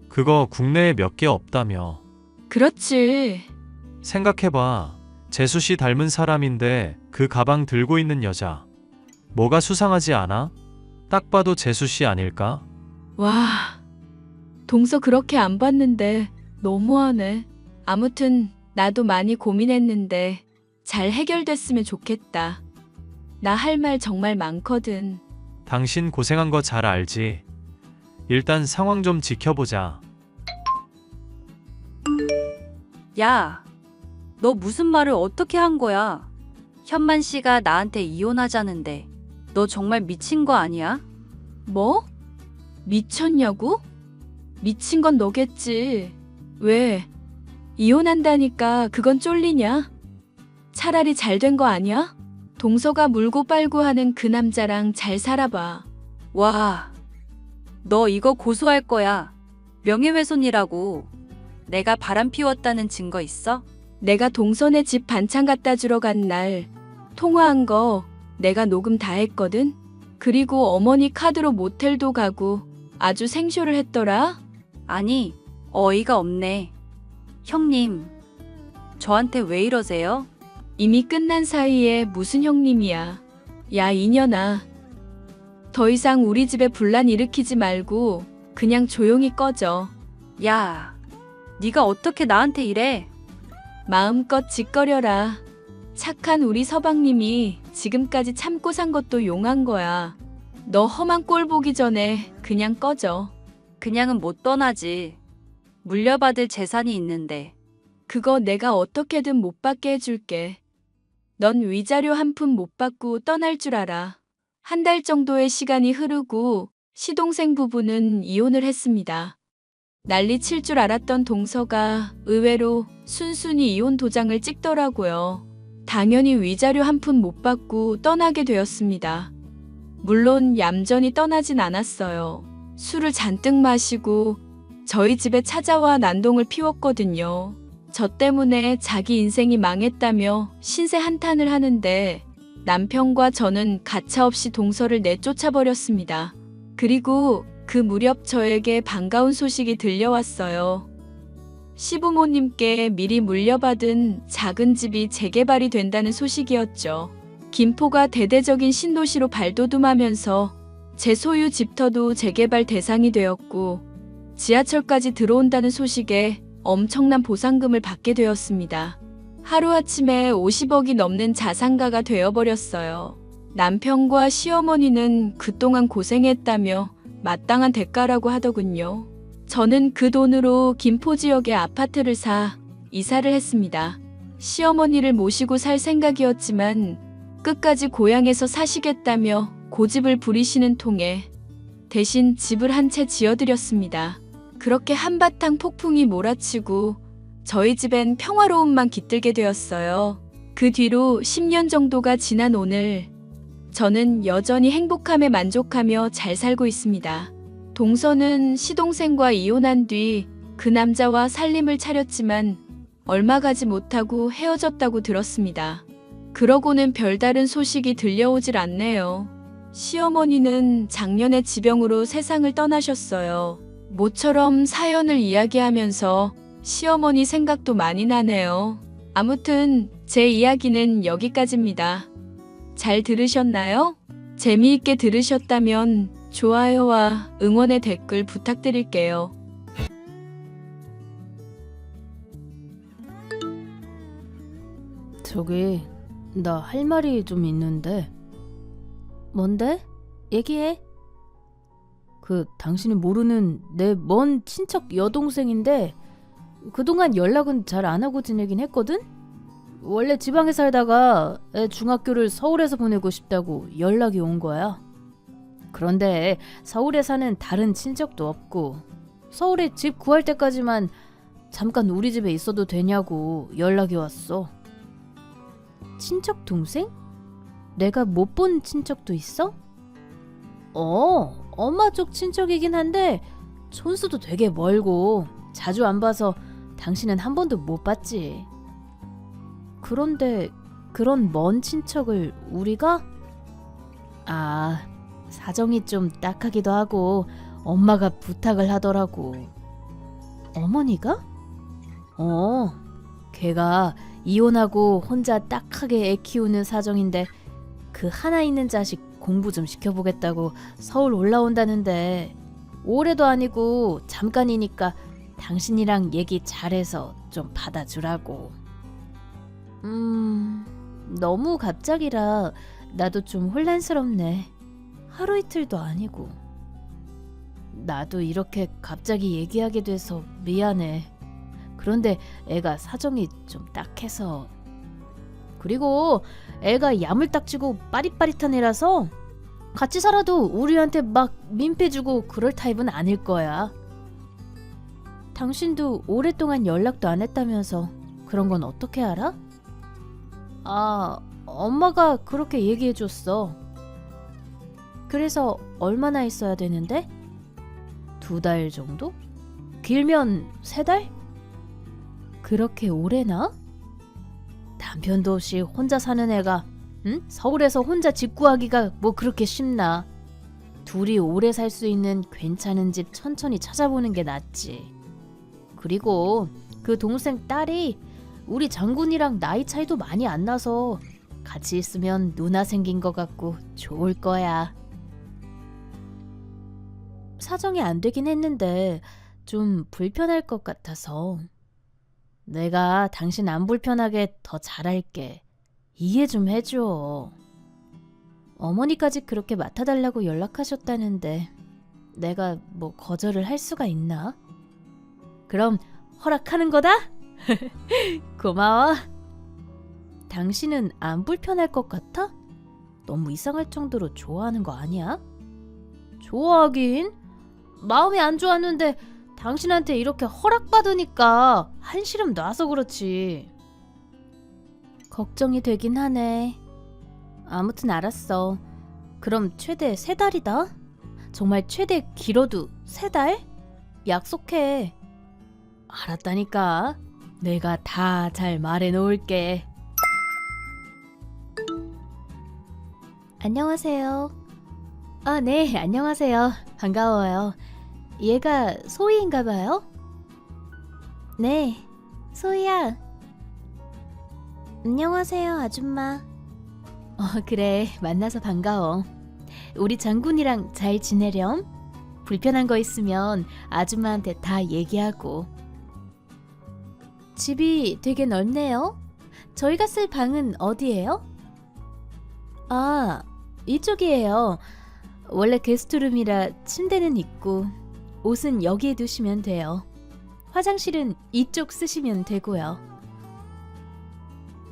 그거 국내에 몇 개 없다며. 그렇지. 생각해봐. 재수씨 닮은 사람인데 그 가방 들고 있는 여자. 뭐가 수상하지 않아? 딱 봐도 재수씨 아닐까? 와, 동서 그렇게 안 봤는데 너무하네. 아무튼 나도 많이 고민했는데 잘 해결됐으면 좋겠다. 나 할 말 정말 많거든. 당신 고생한 거 잘 알지? 일단 상황 좀 지켜보자. 야, 너 무슨 말을 어떻게 한 거야? 현만 씨가 나한테 이혼하자는데 너 정말 미친 거 아니야? 뭐? 미쳤냐고? 미친 건 너겠지. 왜? 이혼한다니까 그건 쫄리냐? 차라리 잘 된 거 아니야? 동서가 물고 빨고 하는 그 남자랑 잘 살아봐. 와, 너 이거 고소할 거야. 명예훼손이라고. 내가 바람 피웠다는 증거 있어? 내가 동선의 집 반찬 갖다 주러 간 날 통화한 거 내가 녹음 다 했거든? 그리고 어머니 카드로 모텔도 가고 아주 생쇼를 했더라? 아니, 어이가 없네. 형님, 저한테 왜 이러세요? 이미 끝난 사이에 무슨 형님이야. 야, 이년아. 더 이상 우리 집에 분란 일으키지 말고 그냥 조용히 꺼져. 야, 네가 어떻게 나한테 이래? 마음껏 짓거려라. 착한 우리 서방님이 지금까지 참고 산 것도 용한 거야. 너 험한 꼴 보기 전에 그냥 꺼져. 그냥은 못 떠나지. 물려받을 재산이 있는데. 그거 내가 어떻게든 못 받게 해줄게. 넌 위자료 한 푼 못 받고 떠날 줄 알아. 한 달 정도의 시간이 흐르고 시동생 부부는 이혼을 했습니다. 난리 칠 줄 알았던 동서가 의외로 순순히 이혼 도장을 찍더라고요. 당연히 위자료 한 푼 못 받고 떠나게 되었습니다. 물론 얌전히 떠나진 않았어요. 술을 잔뜩 마시고 저희 집에 찾아와 난동을 피웠거든요. 저 때문에 자기 인생이 망했다며 신세 한탄을 하는데 남편과 저는 가차없이 동서를 내쫓아버렸습니다. 그리고 그 무렵 저에게 반가운 소식이 들려왔어요. 시부모님께 미리 물려받은 작은 집이 재개발이 된다는 소식이었죠. 김포가 대대적인 신도시로 발돋움하면서 제 소유 집터도 재개발 대상이 되었고 지하철까지 들어온다는 소식에 엄청난 보상금을 받게 되었습니다. 하루아침에 50억이 넘는 자산가가 되어버렸어요. 남편과 시어머니는 그동안 고생했다며 마땅한 대가라고 하더군요. 저는 그 돈으로 김포 지역에 아파트를 사 이사를 했습니다. 시어머니를 모시고 살 생각이었지만 끝까지 고향에서 사시겠다며 고집을 부리시는 통에 대신 집을 한 채 지어드렸습니다. 그렇게 한바탕 폭풍이 몰아치고 저희 집엔 평화로움만 깃들게 되었어요. 그 뒤로 10년 정도가 지난 오늘 저는 여전히 행복함에 만족하며 잘 살고 있습니다. 동서는 시동생과 이혼한 뒤 그 남자와 살림을 차렸지만 얼마 가지 못하고 헤어졌다고 들었습니다. 그러고는 별다른 소식이 들려오질 않네요. 시어머니는 작년에 지병으로 세상을 떠나셨어요. 모처럼 사연을 이야기하면서 시어머니 생각도 많이 나네요. 아무튼 제 이야기는 여기까지입니다. 잘 들으셨나요? 재미있게 들으셨다면 좋아요와 응원의 댓글 부탁드릴게요. 저기, 나 할 말이 좀 있는데. 뭔데? 얘기해. 당신이 모르는 내 먼 친척 여동생인데 그동안 연락은 잘 안 하고 지내긴 했거든? 원래 지방에 살다가 애 중학교를 서울에서 보내고 싶다고 연락이 온 거야. 그런데 서울에 사는 다른 친척도 없고 서울에 집 구할 때까지만 잠깐 우리 집에 있어도 되냐고 연락이 왔어. 친척 동생? 내가 못 본 친척도 있어? 엄마 쪽 친척이긴 한데 촌수도 되게 멀고 자주 안 봐서 당신은 한 번도 못 봤지. 그런데 그런 먼 친척을 우리가? 아, 사정이 좀 딱하기도 하고 엄마가 부탁을 하더라고. 어머니가? 걔가 이혼하고 혼자 딱하게 애 키우는 사정인데 그 하나 있는 자식 공부 좀 시켜보겠다고 서울 올라온다는데 올해도 아니고 잠깐이니까 당신이랑 얘기 잘해서 좀 받아주라고. 너무 갑작이라 나도 좀 혼란스럽네. 하루 이틀도 아니고. 나도 이렇게 갑자기 얘기하게 돼서 미안해. 그런데 애가 사정이 좀 딱해서. 그리고 애가 야물딱지고 빠릿빠릿한 애라서 같이 살아도 우리한테 막 민폐주고 그럴 타입은 아닐 거야. 당신도 오랫동안 연락도 안 했다면서 그런 건 어떻게 알아? 아, 엄마가 그렇게 얘기해줬어. 그래서 얼마나 있어야 되는데? 2달 정도? 길면 3달? 그렇게 오래나? 남편도 없이 혼자 사는 애가 서울에서 혼자 집 구하기가 뭐 그렇게 쉽나. 둘이 오래 살 수 있는 괜찮은 집 천천히 찾아보는 게 낫지. 그리고 그 동생 딸이 우리 장군이랑 나이 차이도 많이 안 나서 같이 있으면 누나 생긴 것 같고 좋을 거야. 사정이 안 되긴 했는데 좀 불편할 것 같아서 내가 당신 안 불편하게 더 잘할게. 이해 좀 해줘. 어머니까지 그렇게 맡아달라고 연락하셨다는데 내가 뭐 거절을 할 수가 있나? 그럼 허락하는 거다? 고마워. 당신은 안 불편할 것 같아? 너무 이상할 정도로 좋아하는 거 아니야? 좋아하긴. 마음이 안 좋았는데 당신한테 이렇게 허락받으니까 한시름 놔서 그렇지. 걱정이 되긴 하네. 아무튼 알았어. 그럼 최대 3달이다. 정말 최대 길어도 3달? 약속해. 알았다니까. 내가 다 잘 말해놓을게. 안녕하세요. 아, 네, 안녕하세요. 반가워요. 얘가 소희인가 봐요? 네, 소희야. 안녕하세요, 아줌마. 그래, 만나서 반가워. 우리 장군이랑 잘 지내렴? 불편한 거 있으면 아줌마한테 다 얘기하고. 집이 되게 넓네요. 저희가 쓸 방은 어디예요? 아, 이쪽이에요. 원래 게스트룸이라 침대는 있고 옷은 여기에 두시면 돼요. 화장실은 이쪽 쓰시면 되고요.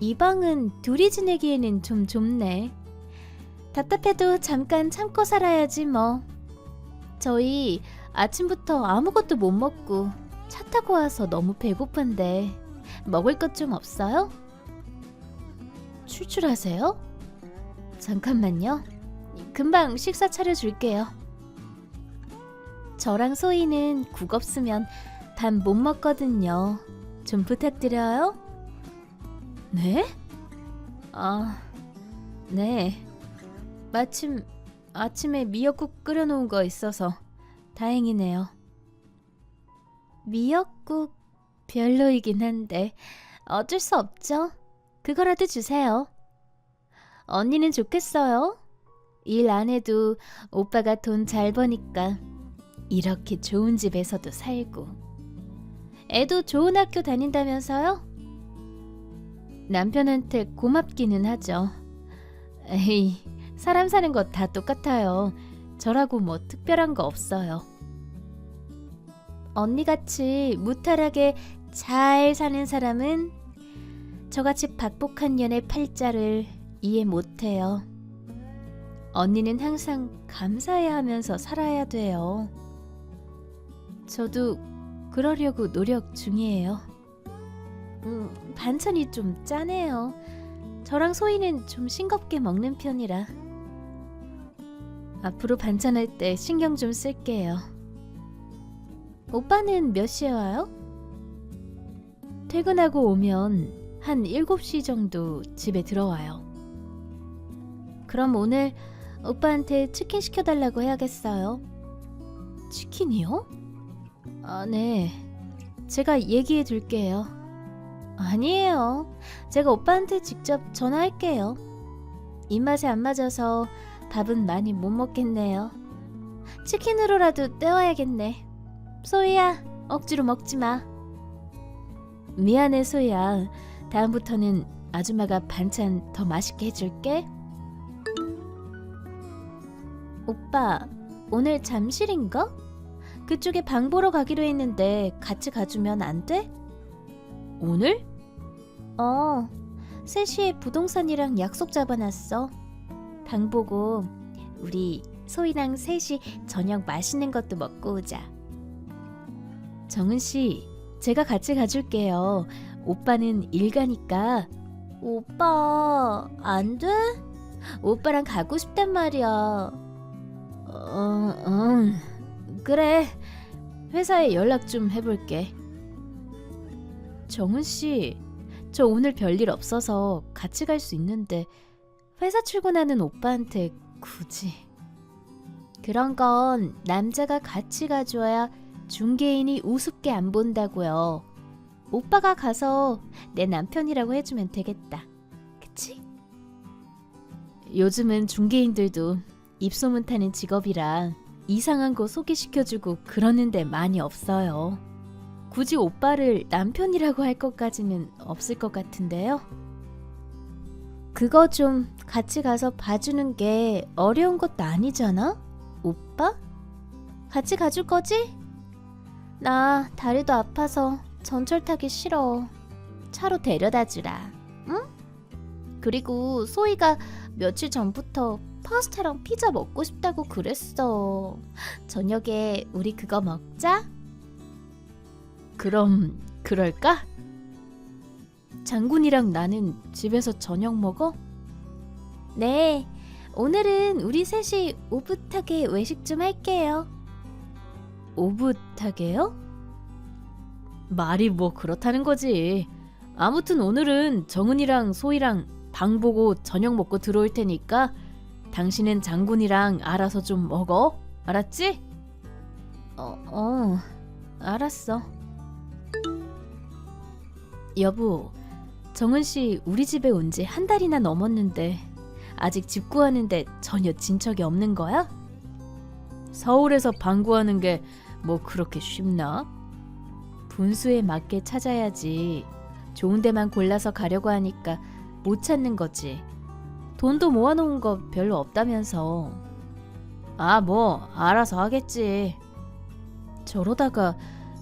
이 방은 둘이 지내기에는 좀 좁네. 답답해도 잠깐 참고 살아야지 뭐. 저희 아침부터 아무것도 못 먹고 차 타고 와서 너무 배고픈데 먹을 것 좀 없어요? 출출하세요? 잠깐만요. 금방 식사 차려줄게요. 저랑 소희는 국 없으면 밥 못 먹거든요. 좀 부탁드려요. 네? 네. 마침 아침에 미역국 끓여놓은 거 있어서 다행이네요. 미역국 별로이긴 한데 어쩔 수 없죠. 그거라도 주세요. 언니는 좋겠어요. 일 안 해도 오빠가 돈 잘 버니까 이렇게 좋은 집에서도 살고 애도 좋은 학교 다닌다면서요? 남편한테 고맙기는 하죠. 에이, 사람 사는 거 다 똑같아요. 저라고 뭐 특별한 거 없어요. 언니같이 무탈하게 잘 사는 사람은 저같이 박복한 년의 팔자를 이해 못해요. 언니는 항상 감사해야 하면서 살아야 돼요. 저도 그러려고 노력 중이에요. 반찬이 좀 짜네요. 저랑 소희는 좀 싱겁게 먹는 편이라. 앞으로 반찬할 때 신경 좀 쓸게요. 오빠는 몇 시에 와요? 퇴근하고 오면 한 7시 정도 집에 들어와요. 그럼 오늘 오빠한테 치킨 시켜달라고 해야겠어요. 치킨이요? 아, 네. 제가 얘기해 둘게요. 아니에요. 제가 오빠한테 직접 전화할게요. 입맛에 안 맞아서 밥은 많이 못 먹겠네요. 치킨으로라도 때워야겠네. 소희야, 억지로 먹지 마. 미안해, 소희야. 다음부터는 아줌마가 반찬 더 맛있게 해줄게. 오빠, 오늘 잠실인가? 그쪽에 방 보러 가기로 했는데 같이 가주면 안 돼? 오늘? 3시에 부동산이랑 약속 잡아놨어. 방 보고 우리 소희랑 셋이 저녁 맛있는 것도 먹고 오자. 정은씨, 제가 같이 가줄게요. 오빠는 일 가니까. 오빠, 안 돼? 오빠랑 가고 싶단 말이야. 그래. 회사에 연락 좀 해볼게. 정은씨, 저 오늘 별일 없어서 같이 갈 수 있는데 회사 출근하는 오빠한테 굳이. 그런 건 남자가 같이 가줘야 중개인이 우습게 안 본다고요. 오빠가 가서 내 남편이라고 해주면 되겠다. 그치? 요즘은 중개인들도 입소문 타는 직업이라 이상한 거 소개시켜주고 그러는데 많이 없어요. 굳이 오빠를 남편이라고 할 것까지는 없을 것 같은데요. 그거 좀 같이 가서 봐주는 게 어려운 것도 아니잖아? 오빠? 같이 가줄 거지? 나 다리도 아파서 전철 타기 싫어. 차로 데려다 주라. 응? 그리고 소희가 며칠 전부터 파스타랑 피자 먹고 싶다고 그랬어. 저녁에 우리 그거 먹자. 그럼 그럴까? 장군이랑 나는 집에서 저녁 먹어? 네, 오늘은 우리 셋이 오붓하게 외식 좀 할게요. 오붓하게요? 말이 뭐 그렇다는 거지. 아무튼 오늘은 정은이랑 소희랑 방 보고 저녁 먹고 들어올 테니까 당신은 장군이랑 알아서 좀 먹어. 알았지? 알았어. 여보, 정은씨 우리 집에 온 지 한 달이나 넘었는데 아직 집 구하는데 전혀 진척이 없는 거야? 서울에서 방 구하는 게 뭐 그렇게 쉽나? 분수에 맞게 찾아야지. 좋은 데만 골라서 가려고 하니까 못 찾는 거지. 돈도 모아놓은 거 별로 없다면서. 아, 뭐 알아서 하겠지. 저러다가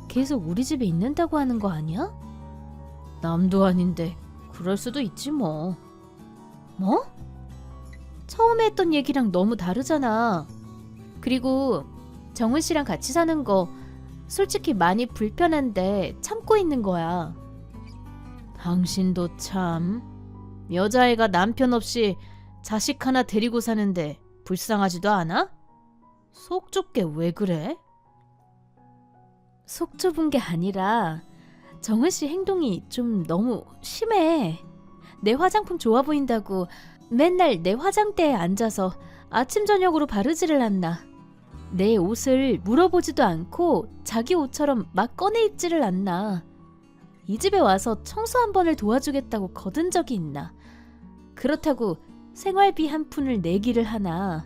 계속 우리 집에 있는다고 하는 거 아니야? 남도 아닌데 그럴 수도 있지 뭐. 뭐? 처음에 했던 얘기랑 너무 다르잖아. 그리고 정은 씨랑 같이 사는 거 솔직히 많이 불편한데 참고 있는 거야. 당신도 참. 여자애가 남편 없이 자식 하나 데리고 사는데 불쌍하지도 않아? 속 좁게 왜 그래? 속 좁은 게 아니라 정은 씨 행동이 좀 너무 심해. 내 화장품 좋아 보인다고 맨날 내 화장대에 앉아서 아침 저녁으로 바르지를 않나. 내 옷을 물어보지도 않고 자기 옷처럼 막 꺼내 입지를 않나. 이 집에 와서 청소 한 번을 도와주겠다고 거둔 적이 있나. 그렇다고 생활비 한 푼을 내기를 하나.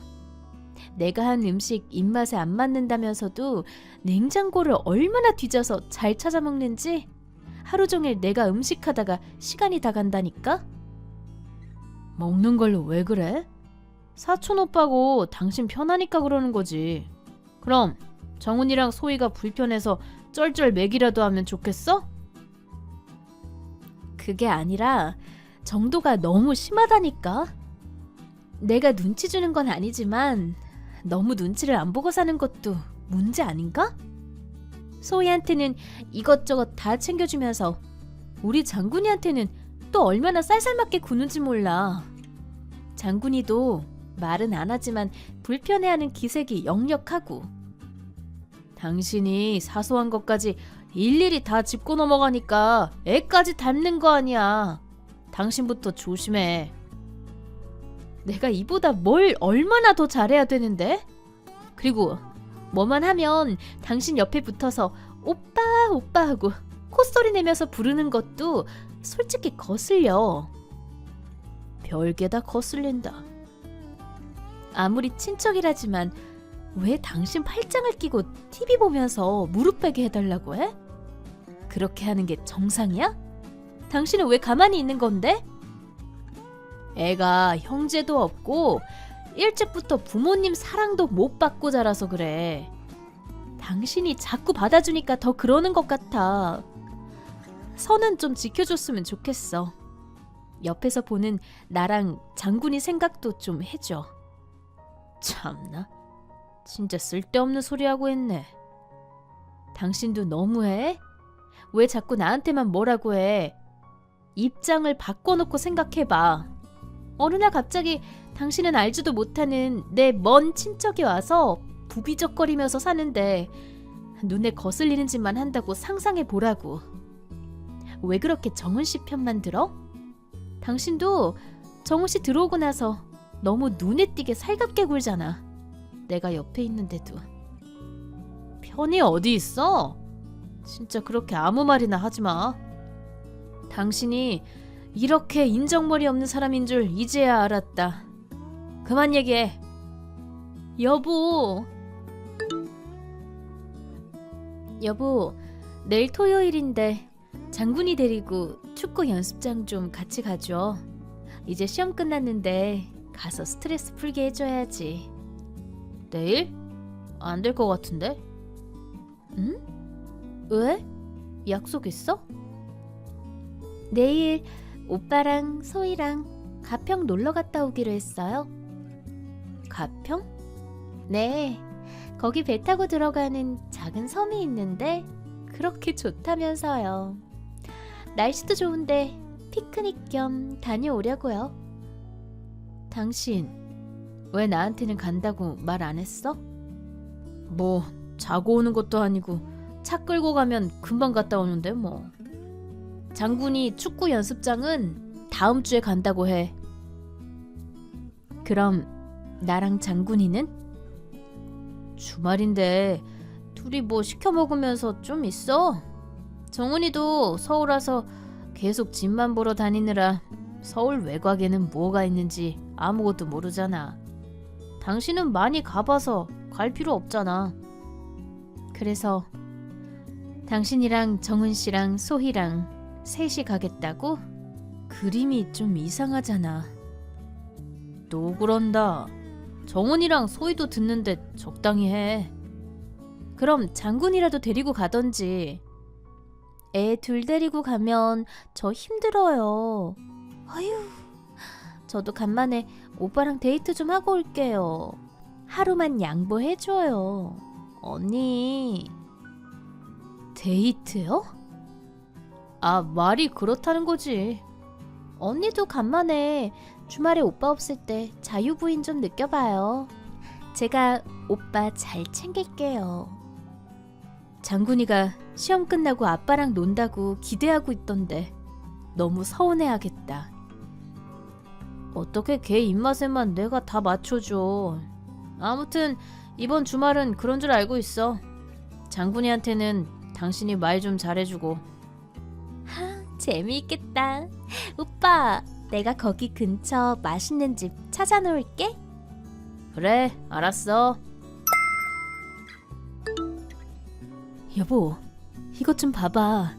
내가 한 음식 입맛에 안 맞는다면서도 냉장고를 얼마나 뒤져서 잘 찾아 먹는지. 하루 종일 내가 음식하다가 시간이 다 간다니까? 먹는 걸로 왜 그래? 사촌 오빠고 당신 편하니까 그러는 거지. 그럼 정훈이랑 소희가 불편해서 쩔쩔 매기라도 하면 좋겠어? 그게 아니라 정도가 너무 심하다니까. 내가 눈치 주는 건 아니지만 너무 눈치를 안 보고 사는 것도 문제 아닌가? 소희한테는 이것저것 다 챙겨주면서 우리 장군이한테는 또 얼마나 쌀쌀맞게 구는지 몰라. 장군이도 말은 안 하지만 불편해하는 기색이 역력하고. 당신이 사소한 것까지 일일이 다 짚고 넘어가니까 애까지 닮는 거 아니야. 당신부터 조심해. 내가 이보다 뭘 얼마나 더 잘해야 되는데? 그리고 뭐만 하면 당신 옆에 붙어서 오빠 오빠 하고 콧소리 내면서 부르는 것도 솔직히 거슬려. 별게 다 거슬린다. 아무리 친척이라지만 왜 당신 팔짱을 끼고 TV 보면서 무릎 베게 해달라고 해? 그렇게 하는 게 정상이야? 당신은 왜 가만히 있는 건데? 애가 형제도 없고 일찍부터 부모님 사랑도 못 받고 자라서 그래. 당신이 자꾸 받아주니까 더 그러는 것 같아. 선은 좀 지켜줬으면 좋겠어. 옆에서 보는 나랑 장군이 생각도 좀 해줘. 참나, 진짜 쓸데없는 소리 하고 있네. 당신도 너무해? 왜 자꾸 나한테만 뭐라고 해? 입장을 바꿔놓고 생각해봐. 어느 날 갑자기 당신은 알지도 못하는 내 먼 친척이 와서 부비적거리면서 사는데 눈에 거슬리는 짓만 한다고 상상해보라고. 왜 그렇게 정은 씨 편만 들어? 당신도 정은 씨 들어오고 나서 너무 눈에 띄게 살갑게 굴잖아. 내가 옆에 있는데도. 편이 어디 있어? 진짜 그렇게 아무 말이나 하지 마. 당신이 이렇게 인정머리 없는 사람인 줄 이제야 알았다. 그만 얘기해. 여보. 여보, 내일 토요일인데 장군이 데리고 축구 연습장 좀 같이 가줘. 이제 시험 끝났는데 가서 스트레스 풀게 해줘야지. 내일? 안 될 것 같은데? 응? 왜? 약속 있어? 내일 오빠랑 소희랑 가평 놀러 갔다 오기로 했어요. 가평? 네, 거기 배 타고 들어가는 작은 섬이 있는데 그렇게 좋다면서요. 날씨도 좋은데 피크닉 겸 다녀오려고요. 당신 왜 나한테는 간다고 말 안 했어? 뭐 자고 오는 것도 아니고 차 끌고 가면 금방 갔다 오는데 뭐. 장군이 축구 연습장은 다음 주에 간다고 해. 그럼 나랑 장군이는? 주말인데 둘이 뭐 시켜 먹으면서 좀 있어. 정은이도 서울 와서 계속 집만 보러 다니느라 서울 외곽에는 뭐가 있는지 아무것도 모르잖아. 당신은 많이 가봐서 갈 필요 없잖아. 그래서 당신이랑 정은 씨랑 소희랑 셋이 가겠다고? 그림이 좀 이상하잖아. 또 그런다. 정은이랑 소희도 듣는데 적당히 해. 그럼 장군이라도 데리고 가던지. 애 둘 데리고 가면 저 힘들어요. 아휴, 저도 간만에 오빠랑 데이트 좀 하고 올게요. 하루만 양보해줘요. 언니. 데이트요? 아, 말이 그렇다는 거지. 언니도 간만에 주말에 오빠 없을 때 자유부인 좀 느껴봐요. 제가 오빠 잘 챙길게요. 장군이가 시험 끝나고 아빠랑 논다고 기대하고 있던데 너무 서운해하겠다. 어떻게 걔 입맛에만 내가 다 맞춰줘. 아무튼 이번 주말은 그런 줄 알고 있어. 장군이한테는 당신이 말 좀 잘해주고. 하, 재미있겠다. 오빠, 내가 거기 근처 맛있는 집 찾아놓을게. 그래, 알았어. 여보, 이것 좀 봐봐.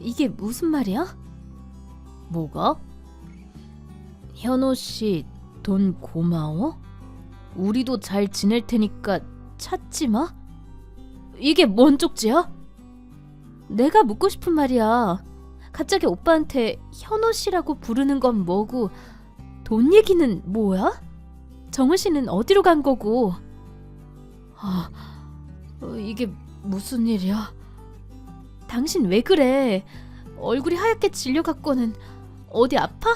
이게 무슨 말이야? 뭐가? 현호 씨 돈 고마워? 우리도 잘 지낼 테니까 찾지 마? 이게 뭔 쪽지야? 내가 묻고 싶은 말이야. 갑자기 오빠한테 현호 씨라고 부르는 건 뭐고 돈 얘기는 뭐야? 정은 씨는 어디로 간 거고? 이게 무슨 일이야? 당신 왜 그래? 얼굴이 하얗게 질려갖고는 어디 아파?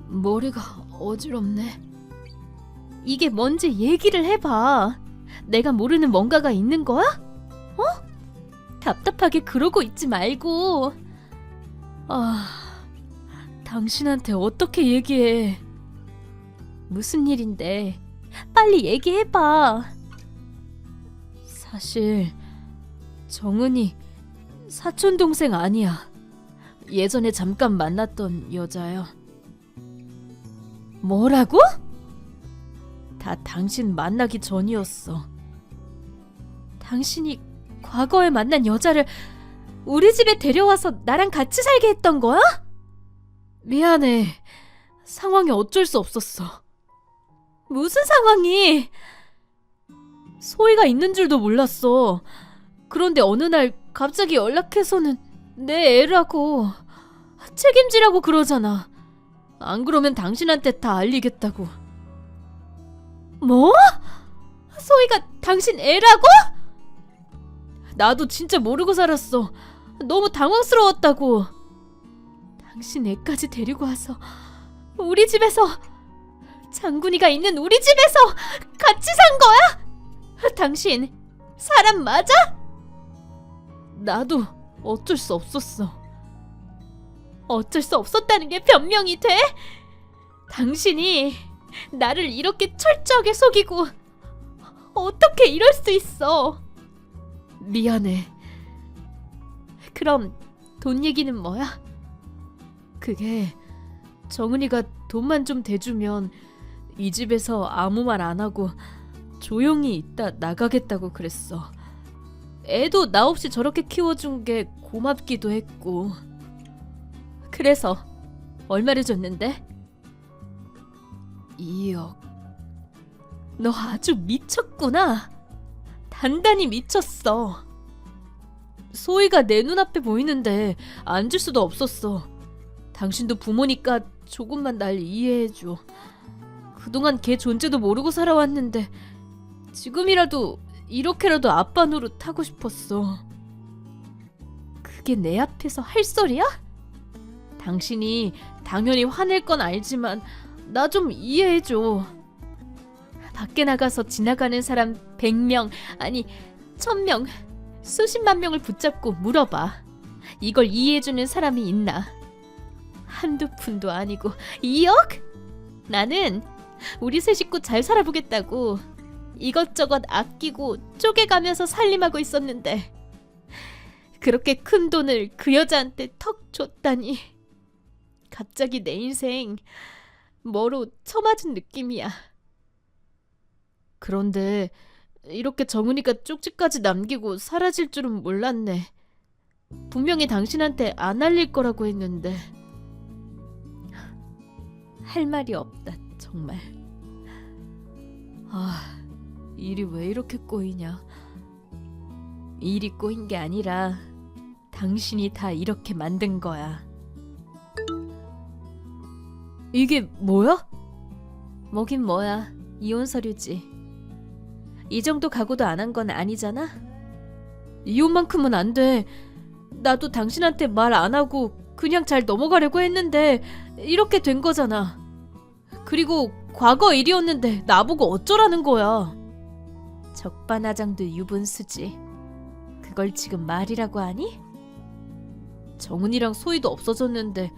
머리가 어지럽네. 이게 뭔지 얘기를 해봐. 내가 모르는 뭔가가 있는 거야? 어? 답답하게 그러고 있지 말고. 당신한테 어떻게 얘기해? 무슨 일인데? 빨리 얘기해봐. 사실 정은이 사촌 동생 아니야. 예전에 잠깐 만났던 여자야. 뭐라고? 다 당신 만나기 전이었어. 당신이 과거에 만난 여자를 우리 집에 데려와서 나랑 같이 살게 했던 거야? 미안해. 상황이 어쩔 수 없었어. 무슨 상황이? 소희가 있는 줄도 몰랐어. 그런데 어느 날 갑자기 연락해서는 내 애라고 책임지라고 그러잖아. 안 그러면 당신한테 다 알리겠다고. 뭐? 소희가 당신 애라고? 나도 진짜 모르고 살았어. 너무 당황스러웠다고. 당신 애까지 데리고 와서 우리 집에서, 장군이가 있는 우리 집에서 같이 산 거야? 당신 사람 맞아? 나도 어쩔 수 없었어. 어쩔 수 없었다는 게 변명이 돼? 당신이 나를 이렇게 철저하게 속이고 어떻게 이럴 수 있어? 미안해. 그럼 돈 얘기는 뭐야? 그게 정은이가 돈만 좀 대주면 이 집에서 아무 말 안 하고 조용히 있다 나가겠다고 그랬어. 애도 나 없이 저렇게 키워준 게 고맙기도 했고. 그래서 얼마를 줬는데? 2억. 너 아주 미쳤구나. 단단히 미쳤어. 소희가 내 눈앞에 보이는데 안 줄 수도 없었어. 당신도 부모니까 조금만 날 이해해줘. 그동안 걔 존재도 모르고 살아왔는데 지금이라도 이렇게라도 아빠 노릇 하고 싶었어. 그게 내 앞에서 할 소리야? 당신이 당연히 화낼 건 알지만 나 좀 이해해줘. 밖에 나가서 지나가는 사람 100명, 아니 1000명, 수십만 명을 붙잡고 물어봐. 이걸 이해해주는 사람이 있나? 한두 푼도 아니고 2억? 나는 우리 세 식구 잘 살아보겠다고 이것저것 아끼고 쪼개가면서 살림하고 있었는데 그렇게 큰 돈을 그 여자한테 턱 줬다니. 갑자기 내 인생 뭐로 쳐맞은 느낌이야. 그런데 이렇게 정은이가 쪽지까지 남기고 사라질 줄은 몰랐네. 분명히 당신한테 안 알릴 거라고 했는데. 할 말이 없다, 정말. 일이 왜 이렇게 꼬이냐. 일이 꼬인 게 아니라 당신이 다 이렇게 만든 거야. 이게 뭐야? 뭐긴 뭐야. 이혼 서류지. 이 정도 각오도 안 한 건 아니잖아? 이혼만큼은 안 돼. 나도 당신한테 말 안 하고 그냥 잘 넘어가려고 했는데 이렇게 된 거잖아. 그리고 과거 일이었는데 나보고 어쩌라는 거야. 적반하장도 유분수지. 그걸 지금 말이라고 하니? 정은이랑 소희도 없어졌는데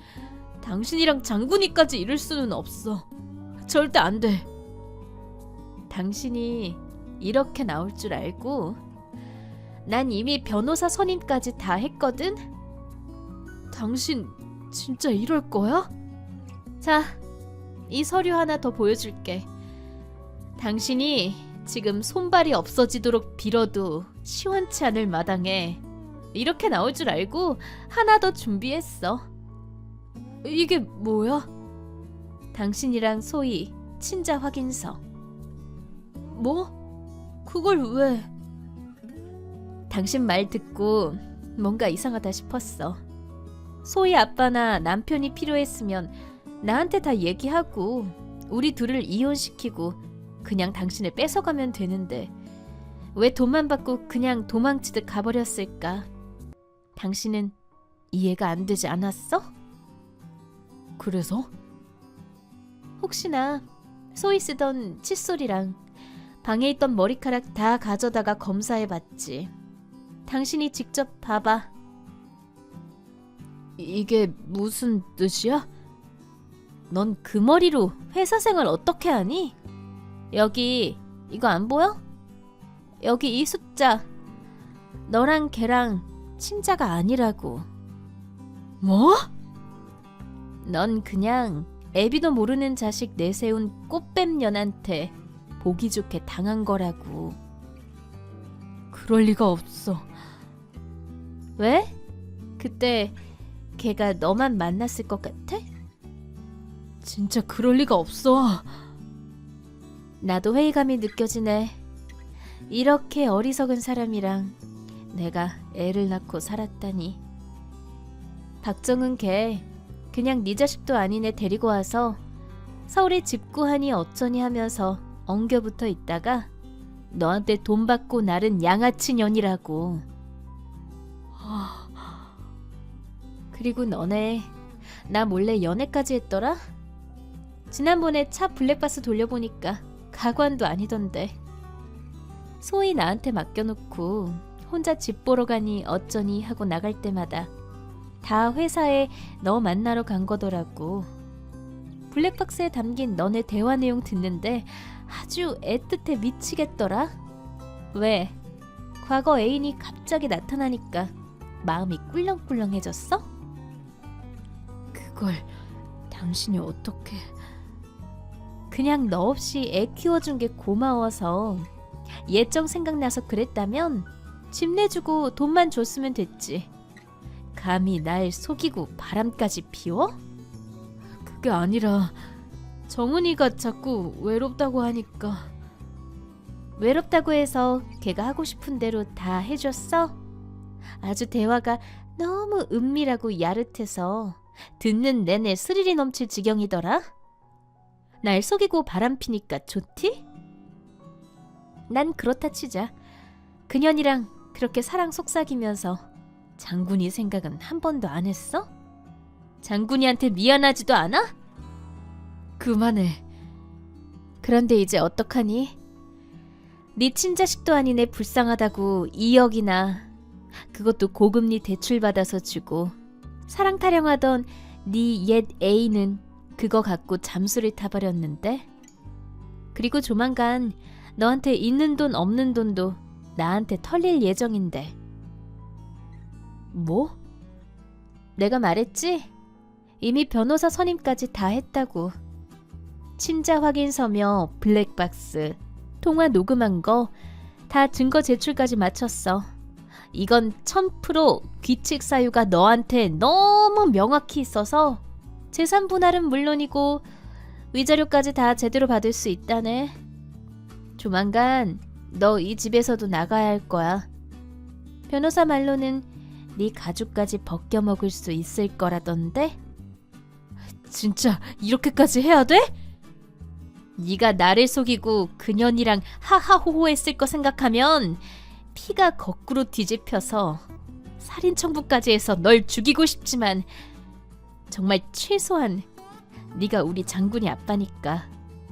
당신이랑 장군이까지 이럴 수는 없어. 절대 안 돼. 당신이 이렇게 나올 줄 알고 난 이미 변호사 선임까지 다 했거든? 당신 진짜 이럴 거야? 자, 이 서류 하나 더 보여줄게. 당신이 지금 손발이 없어지도록 빌어도 시원치 않을 마당에 이렇게 나올 줄 알고 하나 더 준비했어. 이게 뭐야? 당신이랑 소희 친자 확인서. 뭐? 그걸 왜? 당신 말 듣고 뭔가 이상하다 싶었어. 소희 아빠나 남편이 필요했으면 나한테 다 얘기하고 우리 둘을 이혼시키고 그냥 당신을 뺏어가면 되는데 왜 돈만 받고 그냥 도망치듯 가버렸을까? 당신은 이해가 안 되지 않았어? 그래서? 혹시나 소희 쓰던 칫솔이랑 방에 있던 머리카락 다 가져다가 검사해봤지. 당신이 직접 봐봐. 이게 무슨 뜻이야? 넌 그 머리로 회사 생활 어떻게 하니? 여기 이거 안 보여? 여기 이 숫자. 너랑 걔랑 친자가 아니라고. 뭐? 넌 그냥 애비도 모르는 자식 내세운 꽃뱀 년한테 보기 좋게 당한 거라고. 그럴 리가 없어. 왜? 그때 걔가 너만 만났을 것 같아? 진짜 그럴 리가 없어. 나도 회의감이 느껴지네. 이렇게 어리석은 사람이랑 내가 애를 낳고 살았다니. 박정은 걔 그냥 네 자식도 아닌 애 데리고 와서 서울에 집 구하니 어쩌니 하면서 엉겨붙어 있다가 너한테 돈 받고 낳은 양아치 년이라고. 그리고 너네 나 몰래 연애까지 했더라? 지난번에 차 블랙박스 돌려보니까 가관도 아니던데. 소희 나한테 맡겨놓고 혼자 집 보러 가니 어쩌니 하고 나갈 때마다 다 회사에 너 만나러 간 거더라고. 블랙박스에 담긴 너네 대화 내용 듣는데 아주 애틋해 미치겠더라. 왜? 과거 애인이 갑자기 나타나니까 마음이 꿀렁꿀렁해졌어? 그걸 당신이 어떻게... 그냥 너 없이 애 키워준 게 고마워서 예정 생각나서 그랬다면 집 내주고 돈만 줬으면 됐지. 감히 날 속이고 바람까지 피워? 그게 아니라 정은이가 자꾸 외롭다고 하니까. 외롭다고 해서 걔가 하고 싶은 대로 다 해줬어? 아주 대화가 너무 은밀하고 야릇해서 듣는 내내 스릴이 넘칠 지경이더라. 날 속이고 바람피니까 좋디? 난 그렇다 치자. 그년이랑 그렇게 사랑 속삭이면서 장군이 생각은 한 번도 안 했어? 장군이한테 미안하지도 않아? 그만해. 그런데 이제 어떡하니? 네 친자식도 아닌 애 불쌍하다고 2억이나, 그것도 고금리 대출받아서 주고 사랑 타령하던 네 옛 애인은 그거 갖고 잠수를 타버렸는데, 그리고 조만간 너한테 있는 돈 없는 돈도 나한테 털릴 예정인데. 뭐? 내가 말했지? 이미 변호사 선임까지 다 했다고. 친자 확인서며 블랙박스, 통화 녹음한 거 다 증거 제출까지 마쳤어. 이건 1000% 귀책 사유가 너한테 너무 명확히 있어서 재산 분할은 물론이고 위자료까지 다 제대로 받을 수 있다네. 조만간 너 이 집에서도 나가야 할 거야. 변호사 말로는 네 가족까지 벗겨먹을 수 있을 거라던데? 진짜 이렇게까지 해야 돼? 네가 나를 속이고 그년이랑 하하호호 했을 거 생각하면 피가 거꾸로 뒤집혀서 살인 청구까지 해서 널 죽이고 싶지만, 정말 최소한 네가 우리 장군이 아빠니까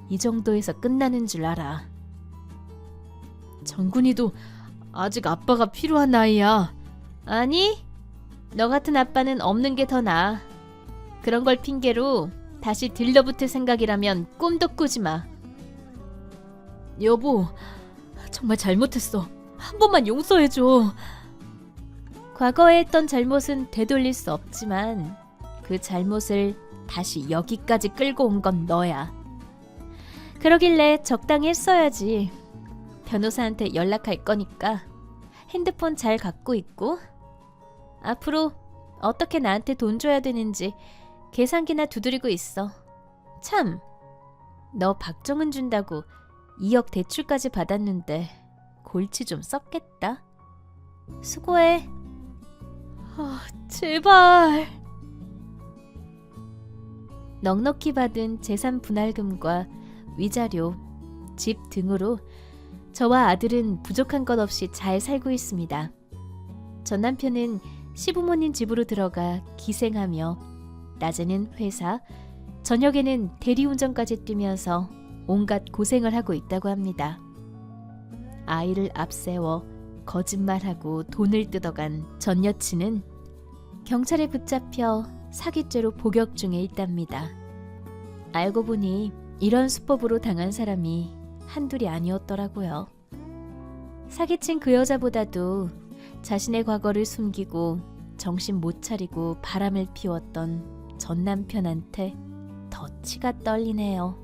이 정도에서 끝나는 줄 알아. 장군이도 아직 아빠가 필요한 나이야. 아니, 너 같은 아빠는 없는 게 더 나아. 그런 걸 핑계로 다시 들러붙을 생각이라면 꿈도 꾸지 마. 여보, 정말 잘못했어. 한 번만 용서해줘. 과거에 했던 잘못은 되돌릴 수 없지만 그 잘못을 다시 여기까지 끌고 온 건 너야. 그러길래 적당히 했어야지. 변호사한테 연락할 거니까 핸드폰 잘 갖고 있고, 앞으로 어떻게 나한테 돈 줘야 되는지 계산기나 두드리고 있어. 참, 너 박정은 준다고 2억 대출까지 받았는데 골치 좀 썩겠다. 수고해. 제발. 넉넉히 받은 재산 분할금과 위자료, 집 등으로 저와 아들은 부족한 것 없이 잘 살고 있습니다. 전 남편은 시부모님 집으로 들어가 기생하며 낮에는 회사, 저녁에는 대리운전까지 뛰면서 온갖 고생을 하고 있다고 합니다. 아이를 앞세워 거짓말하고 돈을 뜯어간 전 여친은 경찰에 붙잡혀 사기죄로 복역 중에 있답니다. 알고 보니 이런 수법으로 당한 사람이 한둘이 아니었더라고요. 사기친 그 여자보다도 자신의 과거를 숨기고 정신 못 차리고 바람을 피웠던 전 남편한테 더 치가 떨리네요.